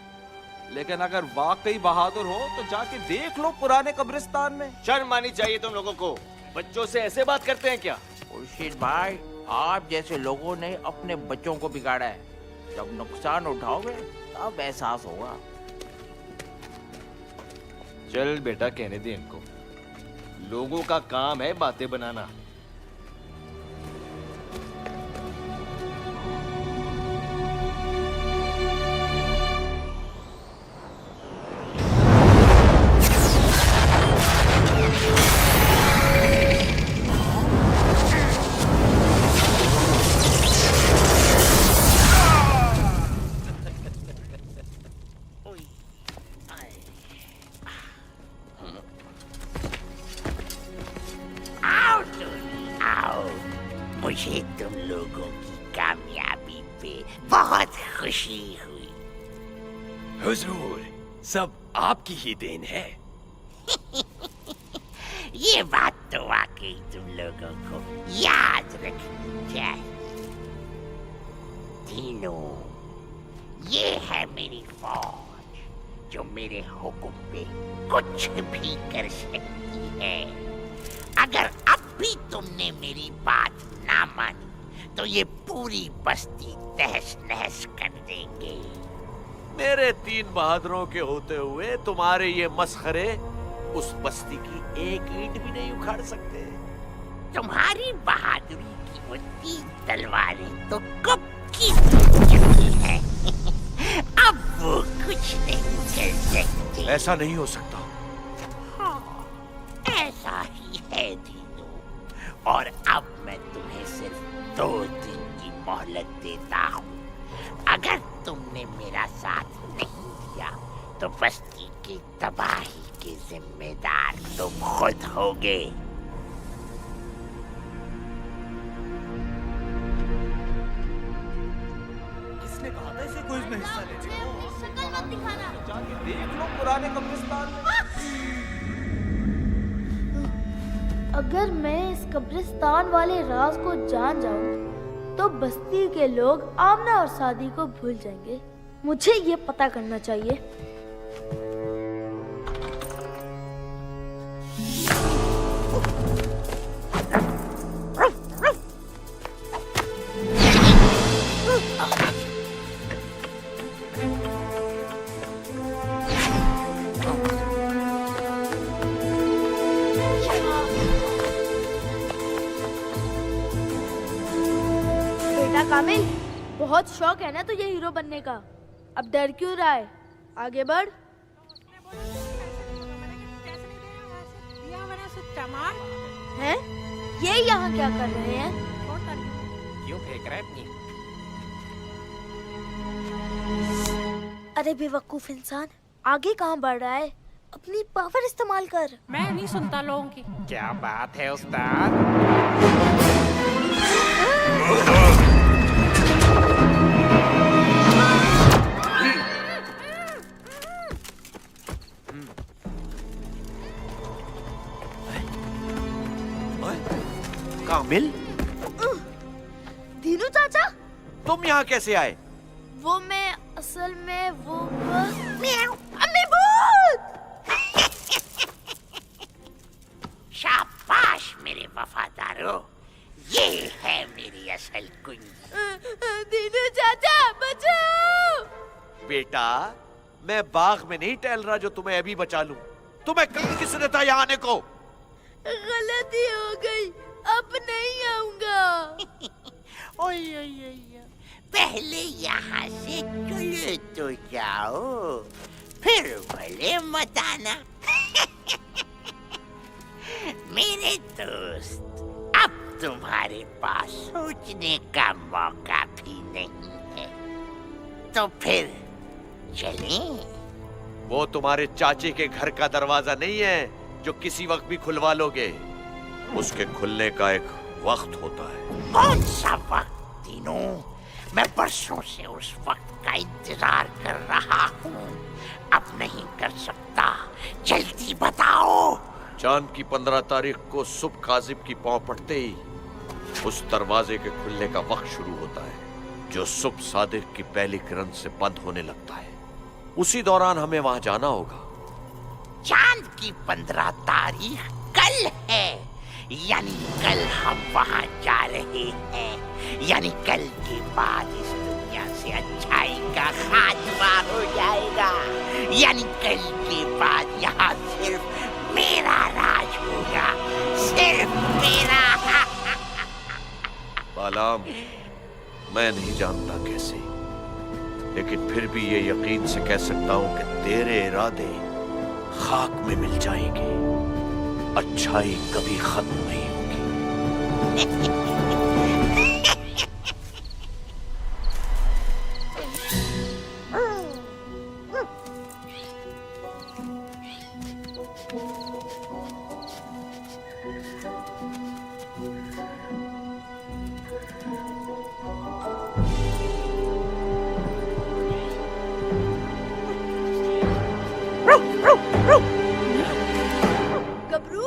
लेकिन अगर वाकई बहादुर हो तो जाके देख लो पुराने कब्रिस्तान में। शर्म आनी चाहिए तुम लोगों को। बच्चों से ऐसे बात करते हैं क्या? खुर्शीद भाई, आप जैसे लोगों ने अपने बच्चों को बिगाड़ा है। जब नुकसान उठाओगे तब एहसास होगा। चल बेटा, कहने दे इनको। लोगों का काम है बातें बनाना। मुझे तुम लोगों की कामयाबी पे बहुत खुशी हुई। हुजूर, सब आपकी ही देन है। ये बात तो वाकई तुम लोगों को याद रखनी चाहिए। तीनों, ये है मेरी फौज जो मेरे हुक्म पे कुछ भी कर सकती है। अगर अब भी तुमने मेरी बात ना मानी तो ये पूरी बस्ती तहस नहस कर देंगे। मेरे 3 बहादुरों के होते हुए तुम्हारे ये मस्खरे उस बस्ती की एक ईंट भी नहीं उखाड़ सकते। तुम्हारी बहादुरी की वो 3 तलवारें तो कब की चुकी है। अब वो कुछ नहीं कर सकते। ऐसा नहीं हो सकता। हाँ, ऐसा ही है तीनों। और अब मैं तुम्हें सिर्फ 2 दिन की मोहलत देता हूँ। अगर तुमने मेरा साथ नहीं दिया तो बस्ती की तबाही के जिम्मेदार तुम खुद होगे। किसने कहा था इसे क्विज में हिस्सा लेने को? शक्ल मत दिखाना। जाके देख लो पुराने कब्रिस्तान में। अगर मैं इस कब्रिस्तान वाले राज को जान जाऊं तो बस्ती के लोग आमना और सादी को भूल जाएंगे। मुझे ये पता करना चाहिए। क्या कामिल, बहुत शौक है ना तुझे हीरो बनने का? अब डर क्यों रहा है? आगे बढ़। हैं? ये यहाँ क्या कर रहे हैं? क्यों फेंक रहा है अपनी? अरे बेवकूफ इंसान, आगे कहाँ बढ़ रहा है? अपनी पावर इस्तेमाल कर। मैं नहीं सुनता लोगों की। क्या बात है उस्ताद? कामिल, धीनू चाचा, तुम यहाँ कैसे आए? वो मैं असल में वो अम्मी भूत! शाबाश मेरे वफादारों, ये है मेरी असल कुंजी। धीनू चाचा बचाओ! बेटा, मैं बाग में नहीं टहल रहा जो तुम्हें अभी बचा लूं। तुम्हें कल किसने था यहाँ आने को? गलती हो गई, अब नहीं आऊंगा। ओए ओए ओए, पहले यहाँ से चले तो जाओ, फिर भले मत आना। मेरे दोस्त, अब तुम्हारे पास सोचने का मौका भी नहीं है, तो फिर चलें? वो तुम्हारे चाचे के घर का दरवाजा नहीं है जो किसी वक्त भी खुलवा लोगे। उसके खुलने का एक वक्त होता है। कौन सा वक्त तीनों? मैं बरसों से उस वक्त का इंतजार कर रहा हूँ, अब नहीं कर सकता, जल्दी बताओ। चांद की 15 तारीख को सुबह काजिब की पांव पड़ते ही उस दरवाजे के खुलने का वक्त शुरू होता है, जो सुबह सादिक की पहली किरण से बंद होने लगता है। उसी दौरान हमें वहां जाना होगा। चांद की 15 तारीख कल है, यानी कल हम वहां जा रहे हैं, यानी कल के बाद इस दुनिया से अच्छाई का खात्मा हो जाएगा, यानी कल के बाद यहाँ सिर्फ मेरा राज होगा, सिर्फ मेरा। बालाम, मैं नहीं जानता कैसे, लेकिन फिर भी ये यकीन से कह सकता हूं कि तेरे इरादे खाक में मिल जाएंगे। अच्छाई कभी खत्म नहीं होगी। गबरू,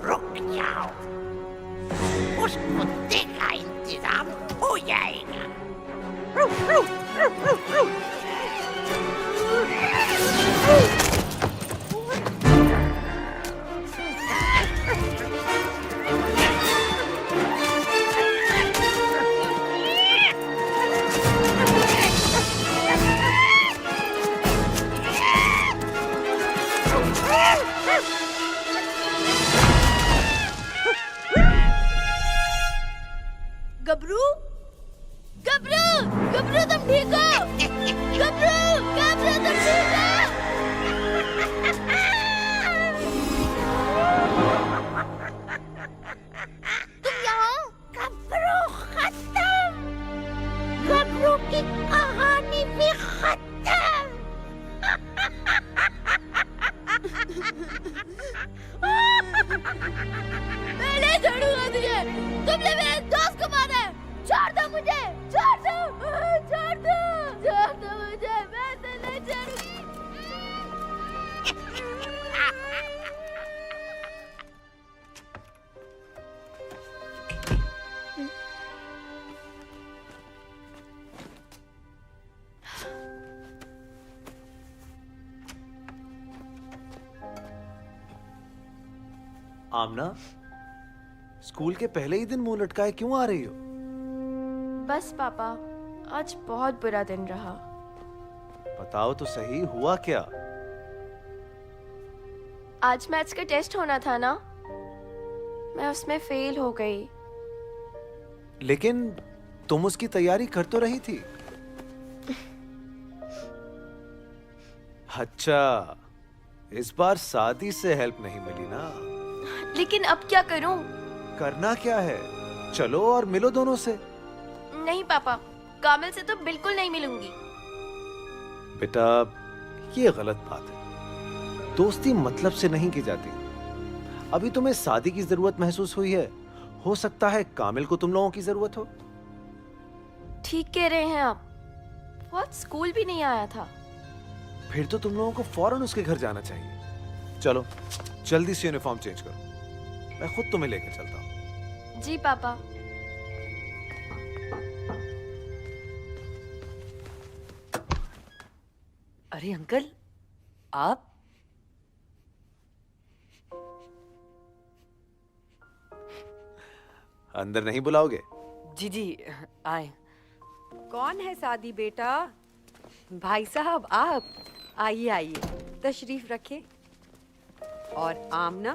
रुक जाओ, उस कुत्ते का इंतजाम हो जाएगा। गबरू, गबरू, गबरू तुम ठीक हो? गबरू, गबरू तुम ठीक हो? तुम यहाँ? गबरू खत्म, गबरू की कहानी भी खत्म। मैं नहीं छोड़ूंगा तुझे। तुमने मेरे दोस्त को मारा है। छोड़ दो मुझे, छोड़ दो, छोड़ दो, छोड़ दो मुझे। मैं तो नहीं छोड़ूंगी। आमना, स्कूल के पहले ही दिन मुंह लटकाए क्यों आ रही हो? बस पापा, आज बहुत बुरा दिन रहा। बताओ तो सही, हुआ क्या? आज मैथ्स का टेस्ट होना था ना, मैं उसमें फेल हो गई। लेकिन तुम उसकी तैयारी कर तो रही थी। अच्छा, इस बार शादी से हेल्प नहीं मिली ना? लेकिन अब क्या करूं? करना क्या है, चलो और मिलो दोनों से। नहीं पापा, कामिल से तो बिल्कुल नहीं मिलूंगी। बेटा, ये गलत बात है। दोस्ती मतलब से नहीं की जाती। अभी तुम्हें शादी की जरूरत महसूस हुई है, हो सकता है कामिल को तुम लोगों की जरूरत हो। ठीक कह रहे हैं आप। वो आज स्कूल भी नहीं आया था। फिर तो तुम लोगों को फौरन उसके घर जाना चाहिए। चलो जल्दी से यूनिफॉर्म चेंज करो, मैं खुद तुम्हें लेकर चलता हूँ। जी पापा। अरे अंकल, आप? अंदर नहीं बुलाओगे? जी जी, आए। कौन है सादी बेटा? भाई साहब आप आइए आइए, तशरीफ रखे। और आमना,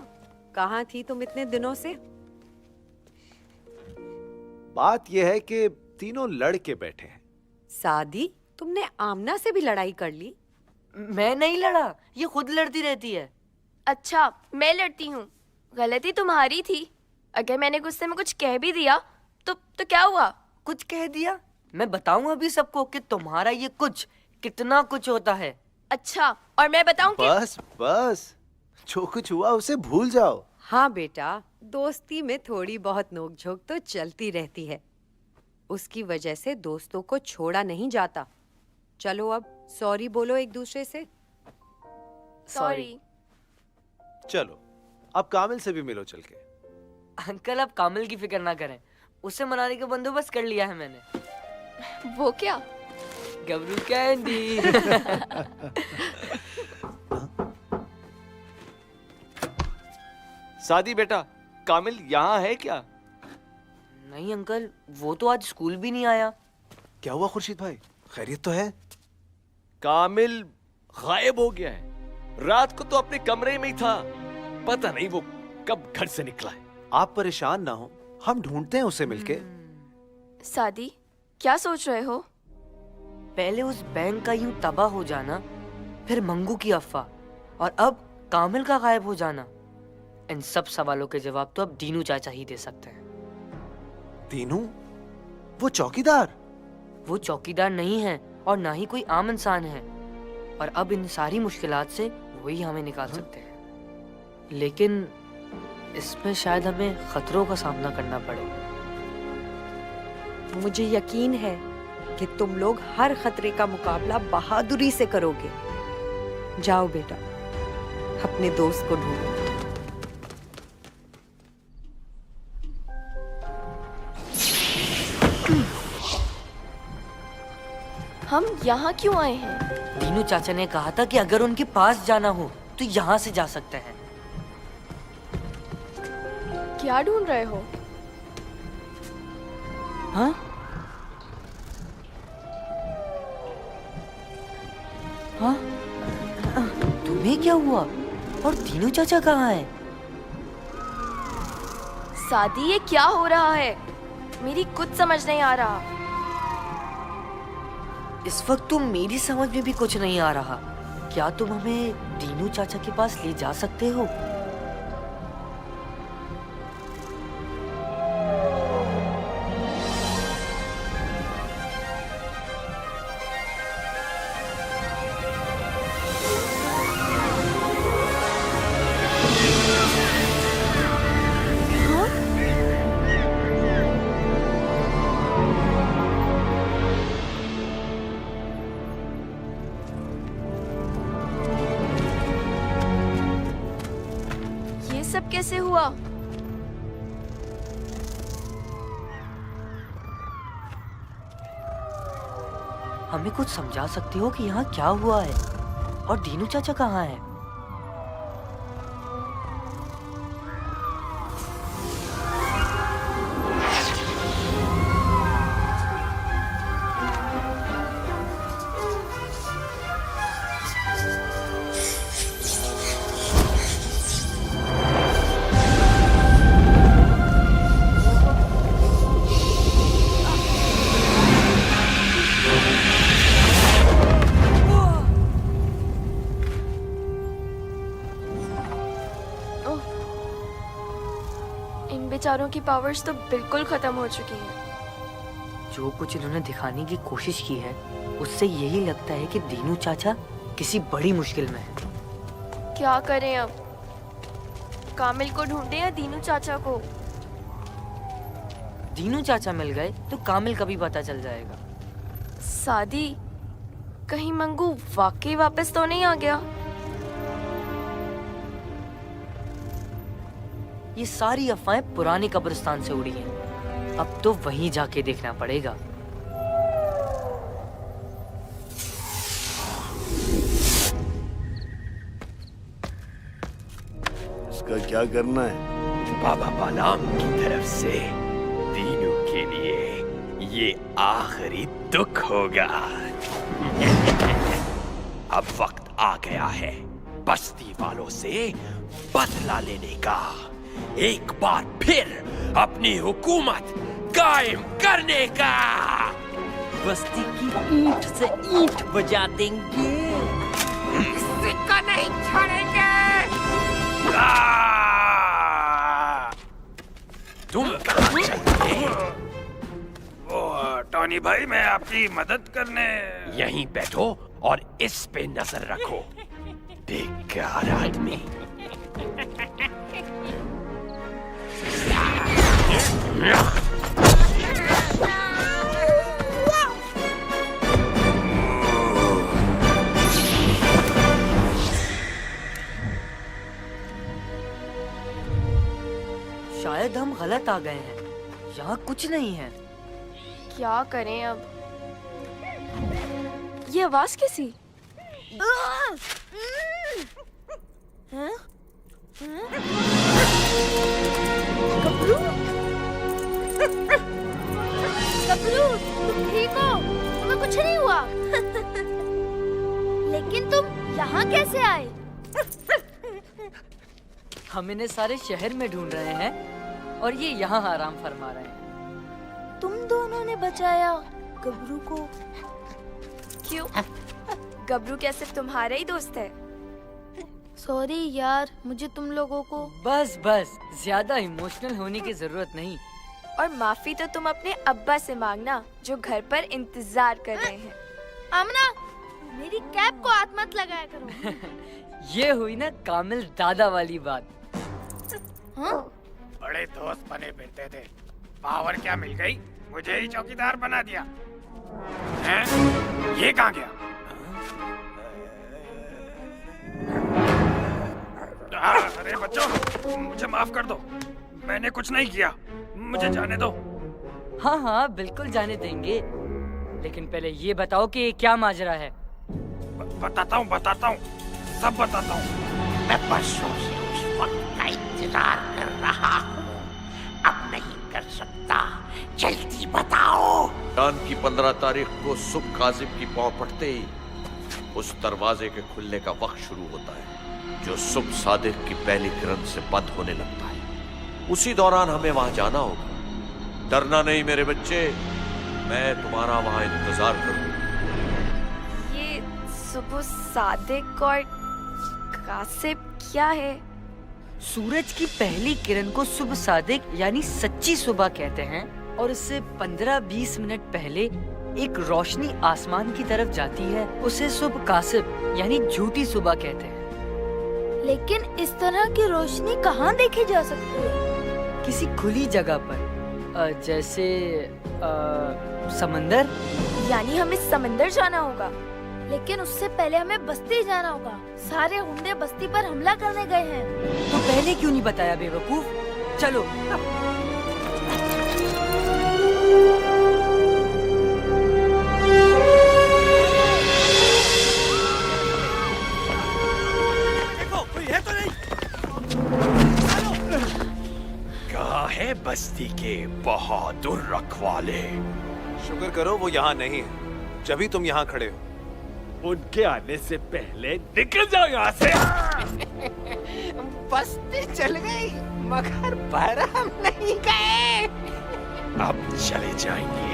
कहाँ थी तुम इतने दिनों से? बात यह है कि तीनों लड़के बैठे हैं। सादी, तुमने आमना से भी लड़ाई कर ली? मैं नहीं लड़ा, ये खुद लड़ती रहती है। अच्छा, मैं लड़ती हूँ? गलती तुम्हारी थी। अगर मैंने गुस्से में कुछ कह भी दिया तो क्या हुआ? कुछ कह दिया? मैं बताऊं अभी सबको कि तुम्हारा ये कुछ कितना कुछ होता है। अच्छा, और मैं बताऊं कि... बस बस, जो कुछ हुआ उसे भूल जाओ। हाँ बेटा, दोस्ती में थोड़ी बहुत नोकझोंक तो चलती रहती है। उसकी वजह से दोस्तों को छोड़ा नहीं जाता। चलो अब सॉरी बोलो एक दूसरे से। सॉरी। चलो अब कामिल से भी मिलो चल के। अंकल, आप कामिल की फिक्र ना करें, उसे मनाने का बंदोबस्त कर लिया है मैंने। वो क्या? गबरू कैंडी। शादी बेटा, कामिल यहाँ है क्या? नहीं अंकल, वो तो आज स्कूल भी नहीं आया। क्या हुआ खुर्शीद भाई, खैरियत तो है? कामिल गायब हो गया है। रात को तो अपने कमरे में ही था, पता नहीं वो कब घर से निकला है। आप परेशान ना हो, हम ढूंढते हैं उसे मिलके। सादी, क्या सोच रहे हो? पहले उस बैंक का यूं तबाह हो जाना, फिर मंगू की अफवाह, और अब कामिल का गायब हो जाना। इन सब सवालों के जवाब तो अब दीनू चाचा ही दे सकते हैं। दीनू? वो चौकीदार? वो चौकीदार नहीं है और ना ही कोई आम इंसान है, और अब इन सारी मुश्किलात से वही हमें निकाल सकते हैं। लेकिन इसमें शायद हमें खतरों का सामना करना पड़े। मुझे यकीन है कि तुम लोग हर खतरे का मुकाबला बहादुरी से करोगे। जाओ बेटा, अपने दोस्त को ढूंढो। हम यहाँ क्यों आए हैं? दीनू चाचा ने कहा था कि अगर उनके पास जाना हो तो यहाँ से जा सकते हैं। क्या ढूंढ रहे हो? हाँ? हाँ? तुम्हें क्या हुआ? और दीनू चाचा कहाँ है? सादी, ये क्या हो रहा है? मेरी कुछ समझ नहीं आ रहा। इस वक्त तो मेरी समझ में भी कुछ नहीं आ रहा। क्या तुम हमें दीनू चाचा के पास ले जा सकते हो? सब कैसे हुआ? हमें कुछ समझा सकते हो कि यहाँ क्या हुआ है? और दीनू चाचा कहाँ है? बेचारों की पावर्स तो बिल्कुल खत्म हो चुकी हैं। जो कुछ इन्होंने दिखाने की कोशिश की है उससे यही लगता है कि दीनू चाचा किसी बड़ी मुश्किल में है। क्या करें अब? कामिल को ढूंढे या दीनू चाचा को? दीनू चाचा मिल गए तो कामिल का भी पता चल जाएगा। सादी, कहीं मंगू वाकई वापस तो नहीं आ गया? ये सारी अफवाहें पुराने कब्रिस्तान से उड़ी हैं। अब तो वहीं जाके देखना पड़ेगा। इसका क्या करना है? बाबा बालाम की तरफ से दीनू के लिए ये आखिरी दुख होगा। अब वक्त आ गया है बस्ती वालों से बदला लेने का, एक बार फिर अपनी हुकूमत कायम करने का। बस्ती की ईंट से ईंट बजा देंगे। सिक्का नहीं छोड़ेंगे। तुम कहाँ चले? टॉनी भाई, मैं आपकी मदद करने। यहीं बैठो और इस पे नजर रखो, बेकार आदमी। शायद हम गलत आ गए हैं। यहाँ कुछ नहीं है। क्या करें अब? ये आवाज कैसी? गबरू? गबरू, तुम ठीक हो? तुम्हें कुछ नहीं हुआ? लेकिन तुम यहाँ कैसे आए? हम इन्हें सारे शहर में ढूंढ रहे हैं और ये यहाँ आराम फरमा रहे हैं। तुम दोनों ने बचाया गबरू को। क्यों? गबरू क्या सिर्फ तुम्हारा ही दोस्त है? सॉरी यार, मुझे तुम लोगों को। बस बस, ज्यादा इमोशनल होने की जरूरत नहीं। और माफी तो तुम अपने अब्बा से मांगना जो घर पर इंतजार कर रहे हैं। आमना, मेरी कैप को हाथ मत लगाया करो। ये हुई ना कामिल दादा वाली बात। बड़े दोस्त बने फिरते थे, पावर क्या मिल गई? मुझे ही चौकीदार बना दिया। हैं? ये कहाँ गया? अरे बच्चों, मुझे माफ कर दो, मैंने कुछ नहीं किया, मुझे जाने दो। हाँ हाँ बिल्कुल जाने देंगे, लेकिन पहले ये बताओ कि क्या माजरा है। बताता हूँ, सब बताता हूँ। मैं बरसों से उस वक्त का इंतजार कर रहा हूँ, अब नहीं कर सकता, जल्दी बताओ। चांद की 15 तारीख को सुबह काजिम की पांव पड़ते ही उस दरवाजे के खुलने का वक्त शुरू होता है, जो सुबह सादिक की पहली किरण से बंद होने लगता है। उसी दौरान हमें वहां जाना होगा। डरना नहीं मेरे बच्चे, मैं तुम्हारा वहां इंतजार करूंगा। ये सुबह सादिक और कासिब क्या है? सूरज की पहली किरण को सुबह सादिक यानी सच्ची सुबह कहते हैं, और इससे 15-20 मिनट पहले एक रोशनी आसमान की तरफ जाती है, उसे सुबह कासिब यानी झूठी सुबह कहते हैं। लेकिन इस तरह की रोशनी कहाँ देखी जा सकती है? किसी खुली जगह पर, जैसे समंदर। यानी हमें समंदर जाना होगा, लेकिन उससे पहले हमें बस्ती जाना होगा। सारे गुंडे बस्ती पर हमला करने गए हैं। तो पहले क्यों नहीं बताया बेवकूफ? चलो। देखो, कोई है तो नहीं? कहाँ है बस्ती के बहादुर रखवाले? शुक्र करो वो यहाँ नहीं है, जब तुम यहाँ खड़े हो। उनके आने से पहले निकल जाओ यहाँ से। बस्ती चल गई मगर बहराम नहीं गए। अब चले जाएंगे।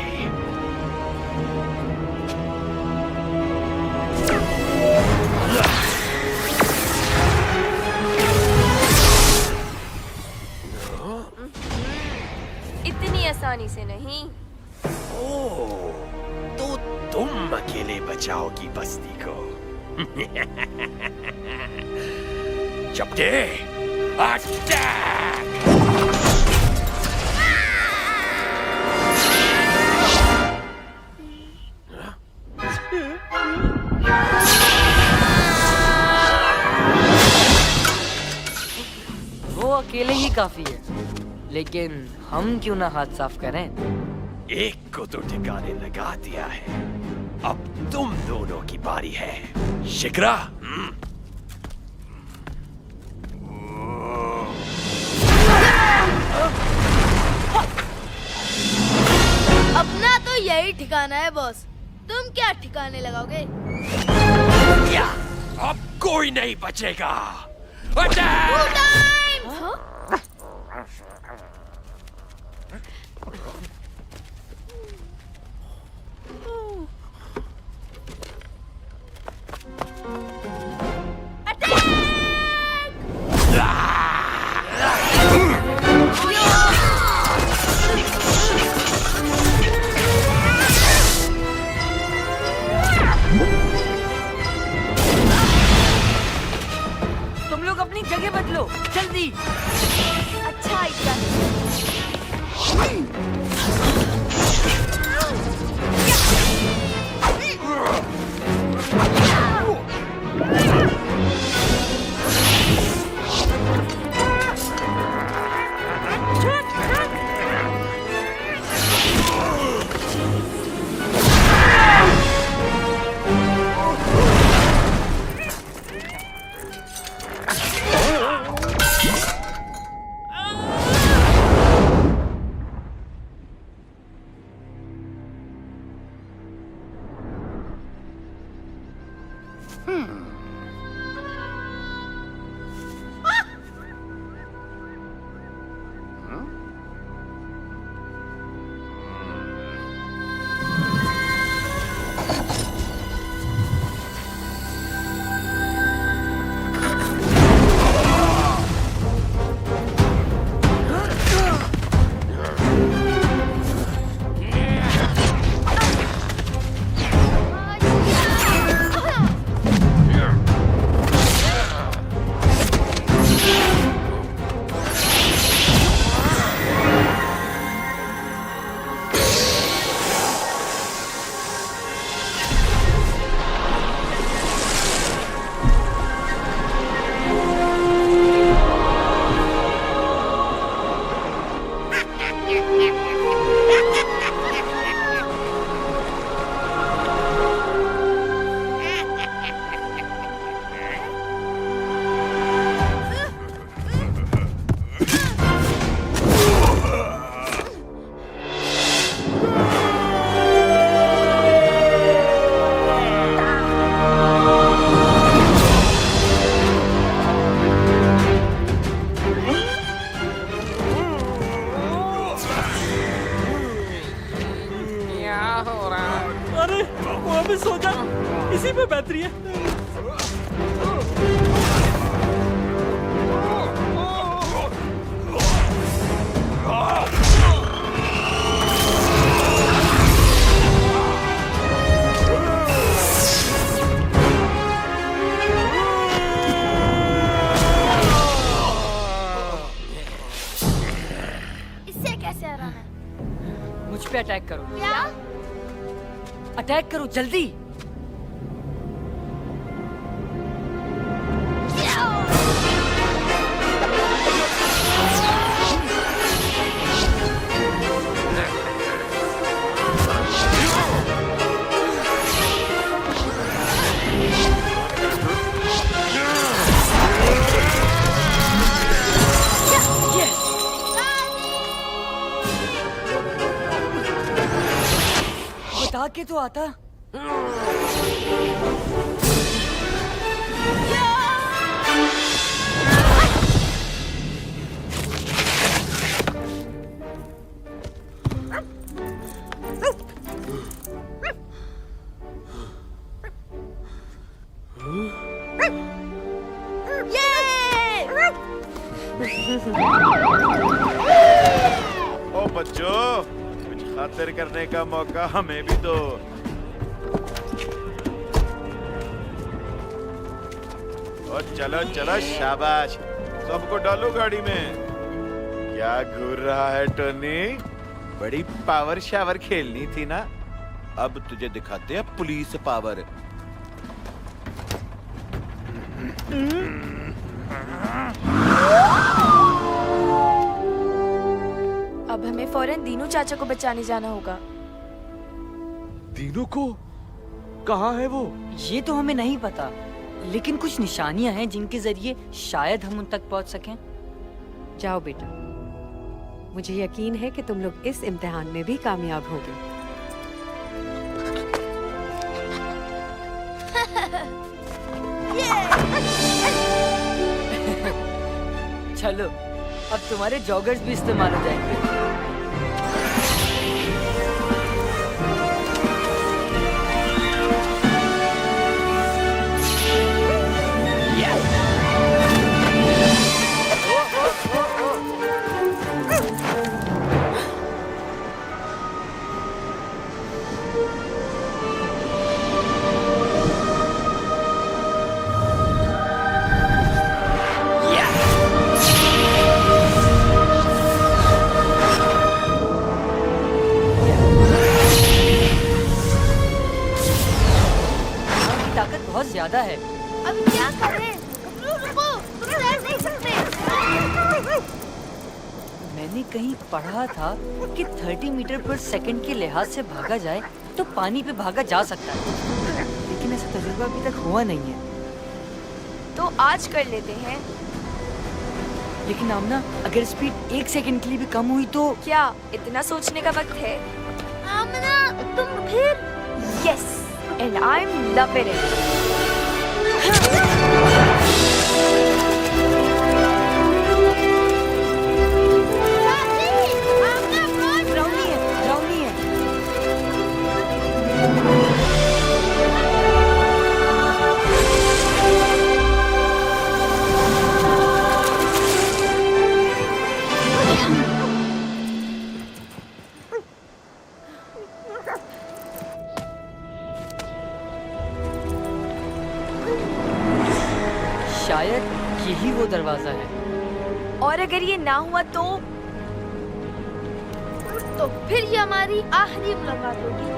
आसानी से नहीं। ओह, तो तुम अकेले बचाओगी बस्ती को। चपटे, अटैक! वो अकेले ही काफी है, लेकिन हम क्यों ना हाथ साफ करें? एक को तो ठिकाने लगा दिया है, अब तुम दोनों की बारी है। शिकरा, अपना तो यही ठिकाना है बॉस, तुम क्या ठिकाने लगाओगे? या, अब कोई नहीं बचेगा। तुम लोग अपनी जगह बदलो, जल्दी। अच्छा आइडिया। अरे वहाँ पे सो जा, इसी पे बेहतरी है। इससे कैसे हराना है? मुझ पे अटैक करो। क्या? अटैक करो जल्दी। बता के तो आता। ओ बच्चों, खातिर करने का मौका हमें भी दो। और चलो चलो, शाबाश, सबको डालो गाड़ी में। क्या घूर रहा है टोनी? बड़ी पावर शावर खेलनी थी ना, अब तुझे दिखाते हैं पुलिस पावर। अब हमें फौरन दीनू चाचा को बचाने जाना होगा। दीनू को? कहाँ है वो? ये तो हमें नहीं पता, लेकिन कुछ निशानियां हैं जिनके जरिए शायद हम उन तक पहुंच सकें। जाओ बेटा, मुझे यकीन है कि तुम लोग इस इम्तिहान में भी कामयाब होगे। चलो, अब तुम्हारे जॉगर्स भी इस्तेमाल हो जाएंगे। बहुत ज्यादा है। अब क्या करें? रुको, तुम तैर नहीं सकते। मैंने कहीं पढ़ा था कि 30 मीटर पर सेकंड के लिहाज से भागा जाए तो पानी पे भागा जा सकता है, लेकिन ऐसा तजुर्बा अभी तक हुआ नहीं है। तो आज कर लेते हैं। लेकिन आमना, अगर स्पीड 1 सेकंड के लिए भी कम हुई तो? क्या इतना सोचने का वक्त है? आमना, तुम फिर? Yes, and I'm loving it. शायद यही वो दरवाजा है। और अगर ये ना हुआ तो फिर ये हमारी आखिरी मुलाकात होगी।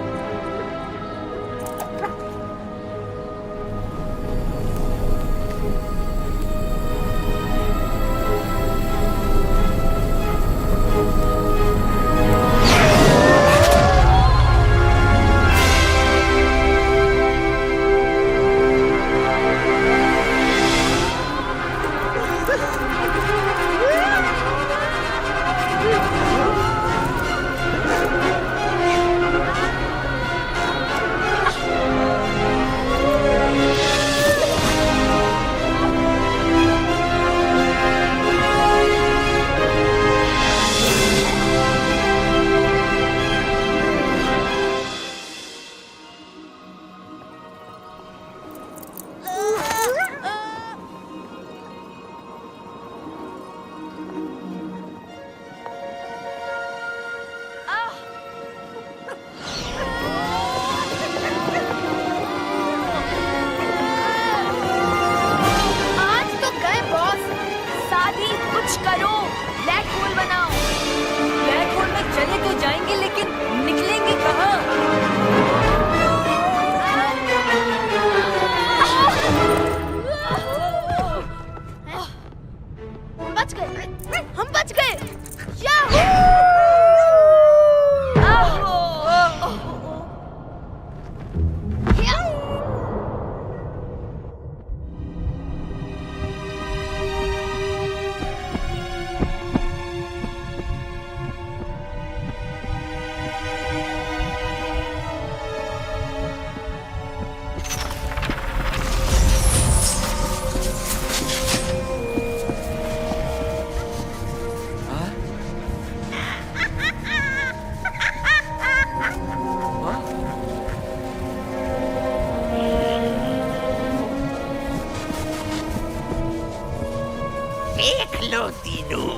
लो तीनों,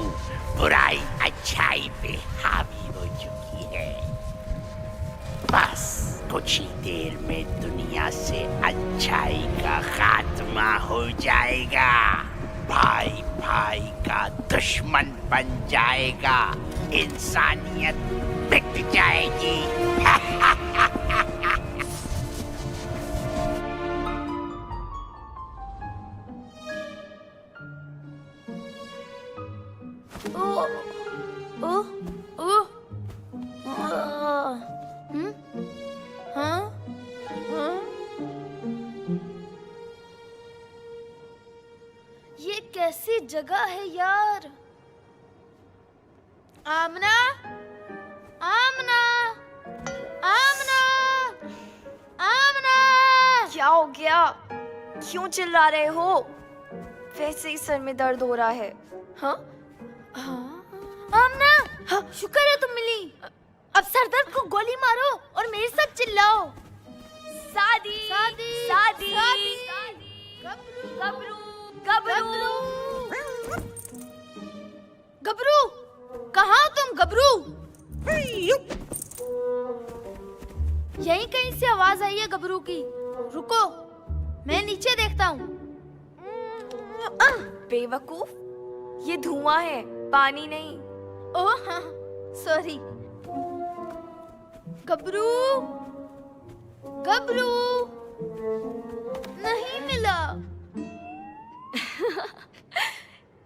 बुराई अच्छाई पे हावी हो चुकी है। कुछ ही देर में दुनिया से अच्छाई का खात्मा हो जाएगा, भाई भाई का दुश्मन बन जाएगा, इंसानियत मिट जाएगी। ये कैसी जगह है यार? आमना, आमना, आमना, आमना। क्या हो गया? क्यों चिल्ला रहे हो? वैसे ही सर में दर्द हो रहा है। हाँ? आमना, शुक्र है तुम मिली। अब सरदर्द को गोली मारो और मेरे साथ चिल्लाओ। सादी, सादी, सादी, गबरू, गबरू, गबरू, कहाँ हो तुम गबरू? यहीं कहीं से आवाज आई है गबरू की। रुको, मैं नीचे देखता हूँ। बेवकूफ, ये धुआं है, पानी नहीं। ओह हाँ, सॉरी। गबरू, गबरू, नहीं मिला।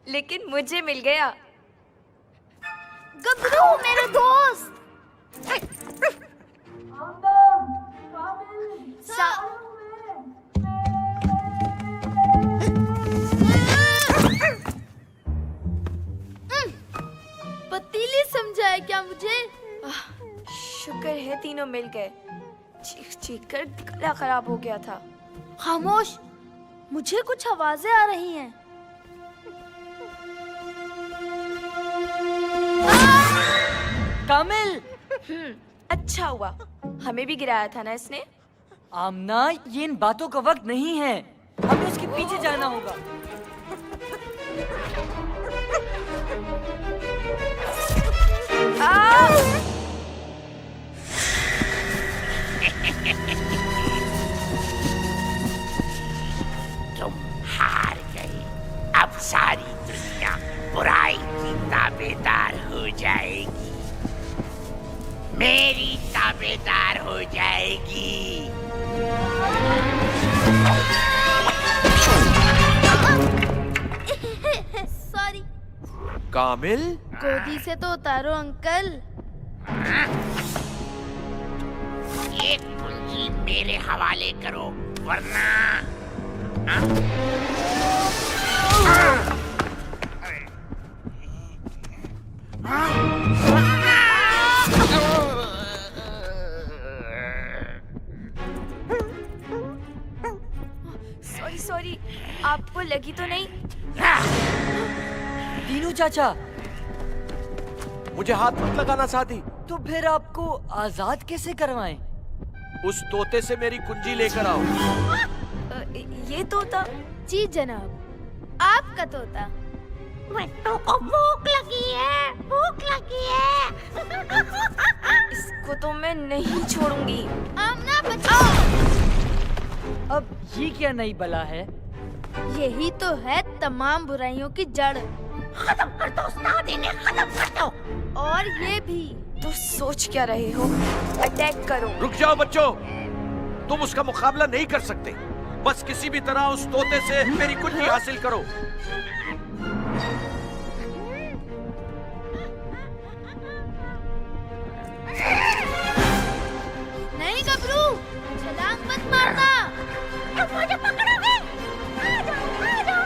लेकिन मुझे मिल गया। गबरू मेरा दोस्त। पतीली समझा है क्या मुझे? शुक्र है तीनों मिल गए। चीख चीख कर गला खराब हो गया था। खामोश, मुझे कुछ आवाजें आ रही हैं। कामिल! अच्छा हुआ, हमें भी गिराया था ना इसने। आमना, ये इन बातों का वक्त नहीं है, हमें उसके पीछे जाना होगा। तुम हार गए। अब सारी दुनिया बुराई की ताबेदार हो जाएगी, मेरी ताबेदार हो जाएगी। सॉरी। कामिल, गोदी से तो उतारो अंकल। ये कुंजी मेरे हवाले करो, वरना सॉरी सॉरी, आपको लगी तो नहीं? दीनू चाचा, मुझे हाथ मत लगाना सादी। तो फिर आपको आजाद कैसे करवाएं? उस तोते से मेरी कुंजी लेकर आओ। ये तोता? जी जनाब, आपका तोता। मिट्टू को भूख लगी है, भूख लगी है। इसको तो मैं नहीं छोड़ूंगी। आमना बचाओ। अब ये क्या नई बला है? यही तो है तमाम बुराइयों की जड़। खत्म कर दो उस्ताद, इन्हें खत्म कर दो। और ये भी। तो सोच क्या रहे हो? अटैक करो। रुक जाओ बच्चों, तुम उसका मुकाबला नहीं कर सकते। बस किसी भी तरह उस तोते से मेरी कुंजी हासिल करो। नहीं गबरू, छलांग मत मारना। मुझे पकड़ोगे? आ जाओ, आ जाओ।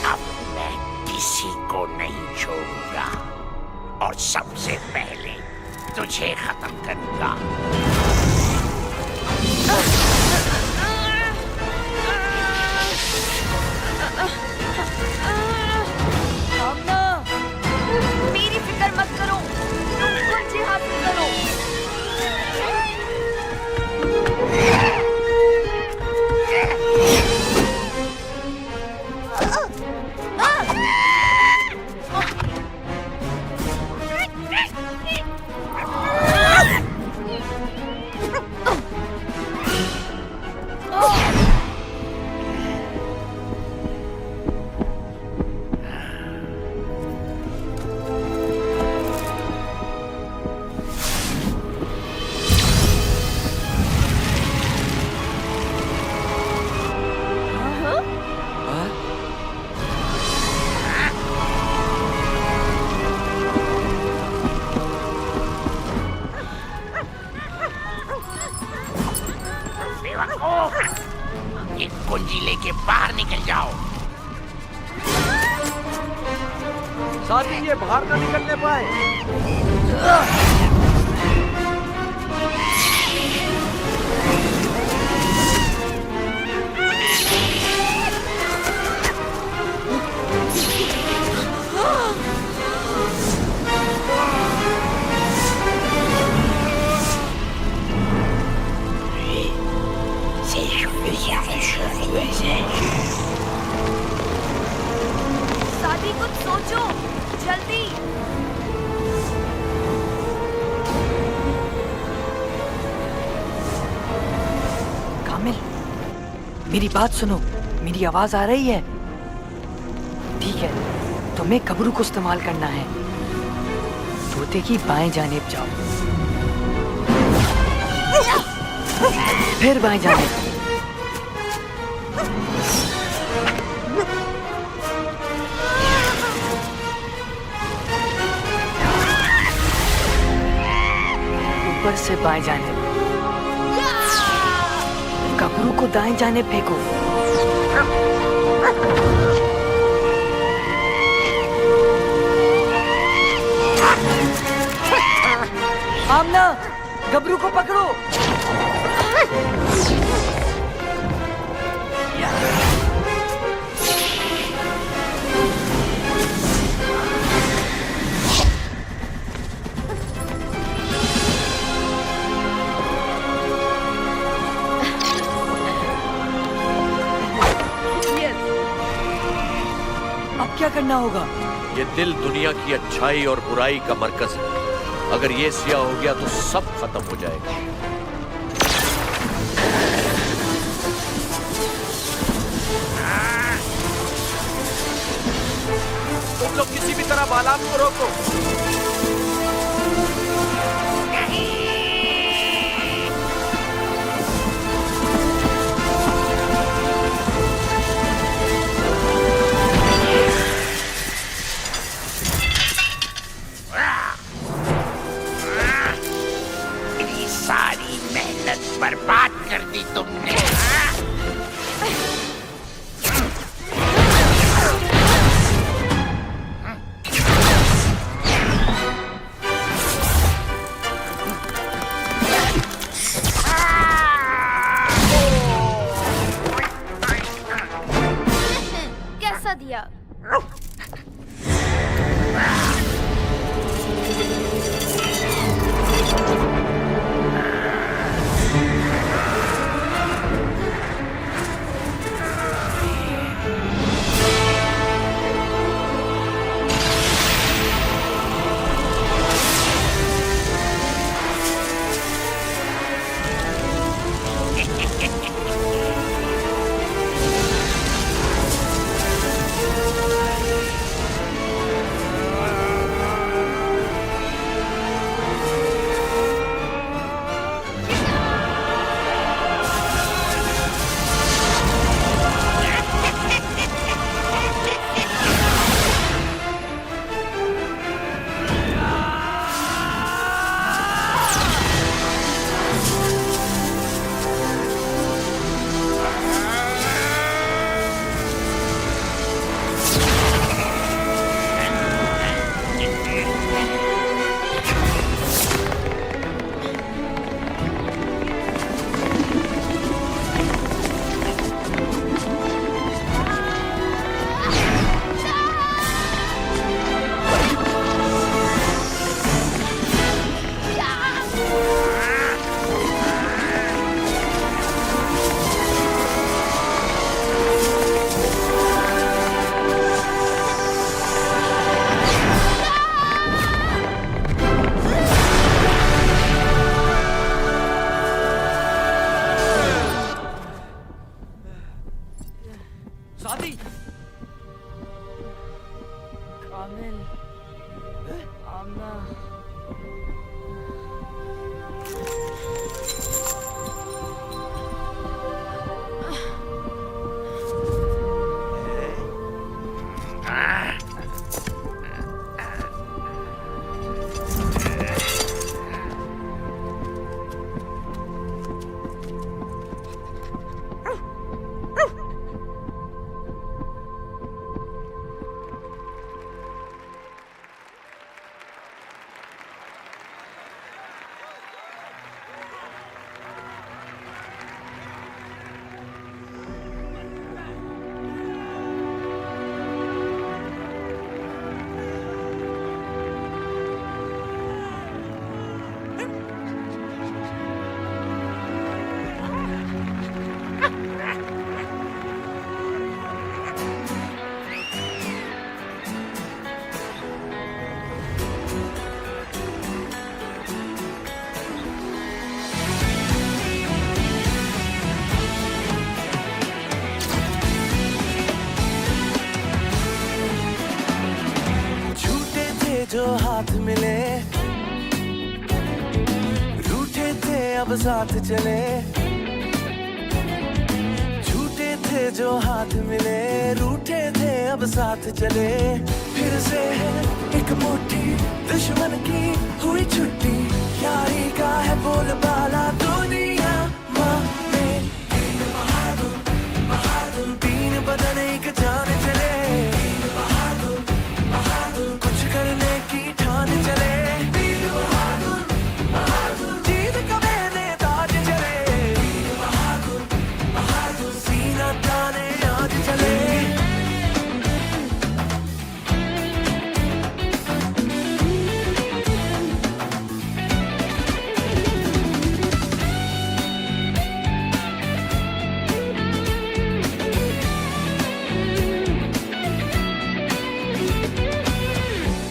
अब मैं किसी को नहीं छोड़ूंगा और सबसे पहले तुझे खत्म करूंगा। आमना, मेरी फिक्र मत करो, तुम कुंजी हासिल करो। साथी ये बाहर ना निकलने पाए। साथी कुछ सोचो, जल्दी। कामिल, मेरी बात सुनो, मेरी आवाज आ रही है? ठीक है, तुम्हें कब्रू को इस्तेमाल करना है। तोते की बाएं जानिब जाओ, फिर बाएं जानिब, ऊपर से बाएं जानिब, कब्रू को दाएं जानिब फेंको। आमना, गबरू को पकड़ो। अब क्या करना होगा? ये दिल दुनिया की अच्छाई और बुराई का मरकज है। अगर ये सिया हो गया तो सब खत्म हो जाएगा। तुम लोग किसी भी तरह बालाम को रोको। सारी मेहनत बर्बाद कर दी तुमने। कैसा दिया? जो हाथ मिले, रूठे थे अब साथ चले, झूठे थे जो हाथ मिले, रूठे थे अब साथ चले। फिर से है एक मुट्ठी दुश्मन की हुई छुट्टी, यारी का है बोलबाला दुनिया में। तीन बहादुर बहादुर, तीन बदन एक जान चले, बहादुर बहादुर, कुछ करने की ठान चले। तीन बहादुर बहादुर, जीत का मैंने ताज चले, तीन बहादुर बहादुर, सीना ताने आज चले।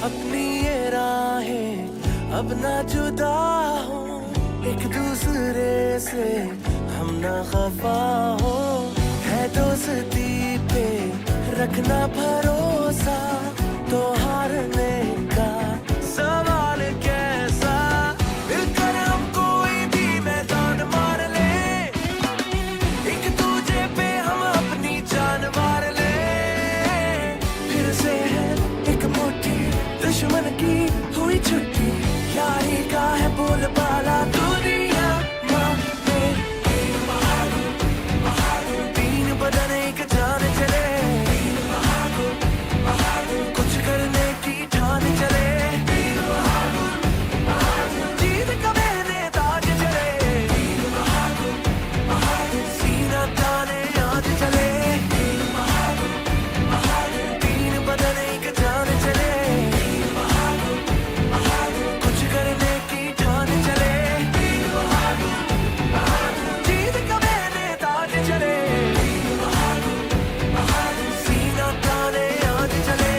अपनी ये राहें अब ना जुदा हो, एक दूसरे से हम ना खफा हो, है दोस्ती पे रखना भरोसा, तो हारने का सवाल कैसा। मिलकर हम कोई भी मैदान मार ले, एक दूजे पे हम अपनी जान मार ले। फिर से है एक मुट्ठी दुश्मन की हुई छुट्टी, यारी का है बोलबाला दुनिया में। तीन बहादुर बहादुर, तीन बदन एक जान चले, तीन बहादुर बहादुर, कुछ करने की ठान चले। तीन बहादुर बहादुर, जीत का मैंने ताज चले, तीन बहादुर बहादुर, सीना ताने आज चले। तीन बहादुर बहादुर, तीन बदन एक जान चले, तीन बहादुर बहादुर, कुछ करने की ठान चले। तीन बहादुर बहादुर, जीत का मैंने ताज चले, तीन बहादुर बहादुर, सीना ताने आज चले।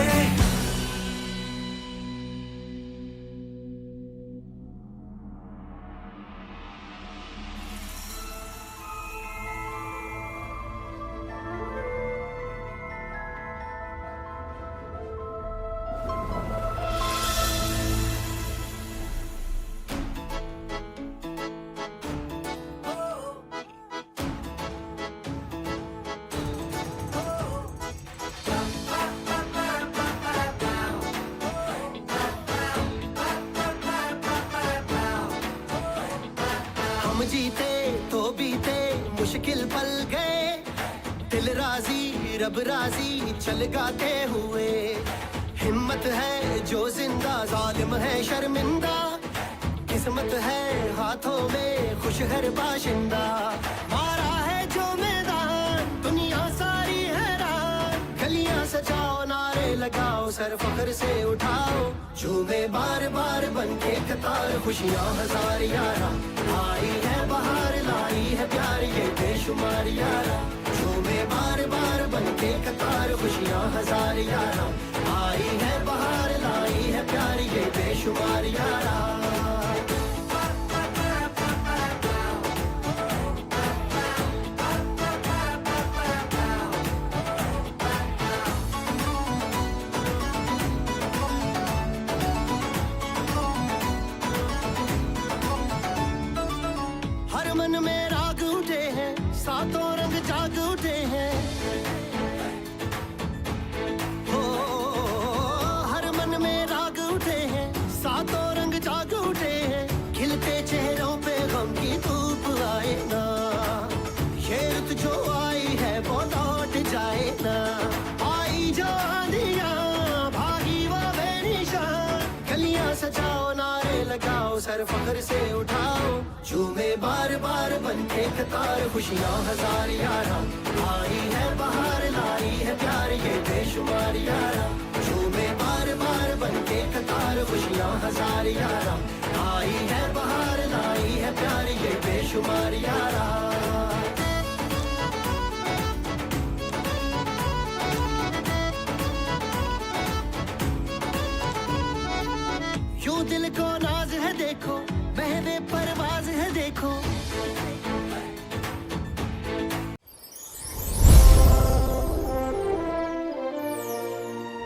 हम जीते तो बीते मुश्किल पल गए, दिल राजी रब राजी चल गाते हुए। हिम्मत है जो जिंदा, जालिम है शर्मिंदा, किस्मत है हाथों में खुश हर बाशिंदा। मारा है जो मैदान दुनिया सारी हैरान, गलियां सजाओ नारे लगाओ सर फख्र से उठाओ, झूमे बार बार बन के कतार खुशियां हजार यारा। आई है बहार लाई है प्यार ये बेशुमार यारा, झूमे बार बार बन के कतार खुशियां हजार यारा। आई है बहार लाई है प्यार ये बेशुमार यारा। हर मन में राग उठे हैं, सातों रंग जाग उठे हैं। हो हर मन में राग उठे हैं, सातों रंग जाग उठे हैं। खिलते चेहरों पे गम की धूप आए ना, ये रुत जो आई है वो लौट जाए ना। आई जो आंधियां भागी वो बेनिशान, गलियां सजाओ नारे लगाओ सर फख्र से उठाओ, झूमे बार बार बन के कतार खुशियां हजार यारा। आई है बहार लाई है प्यार ये बेशुमार यारा, झूमे बार बार बन के कतार खुशियां हजार यारा। आई है बहार लाई है प्यार ये बेशुमार यारा। यूं दिल को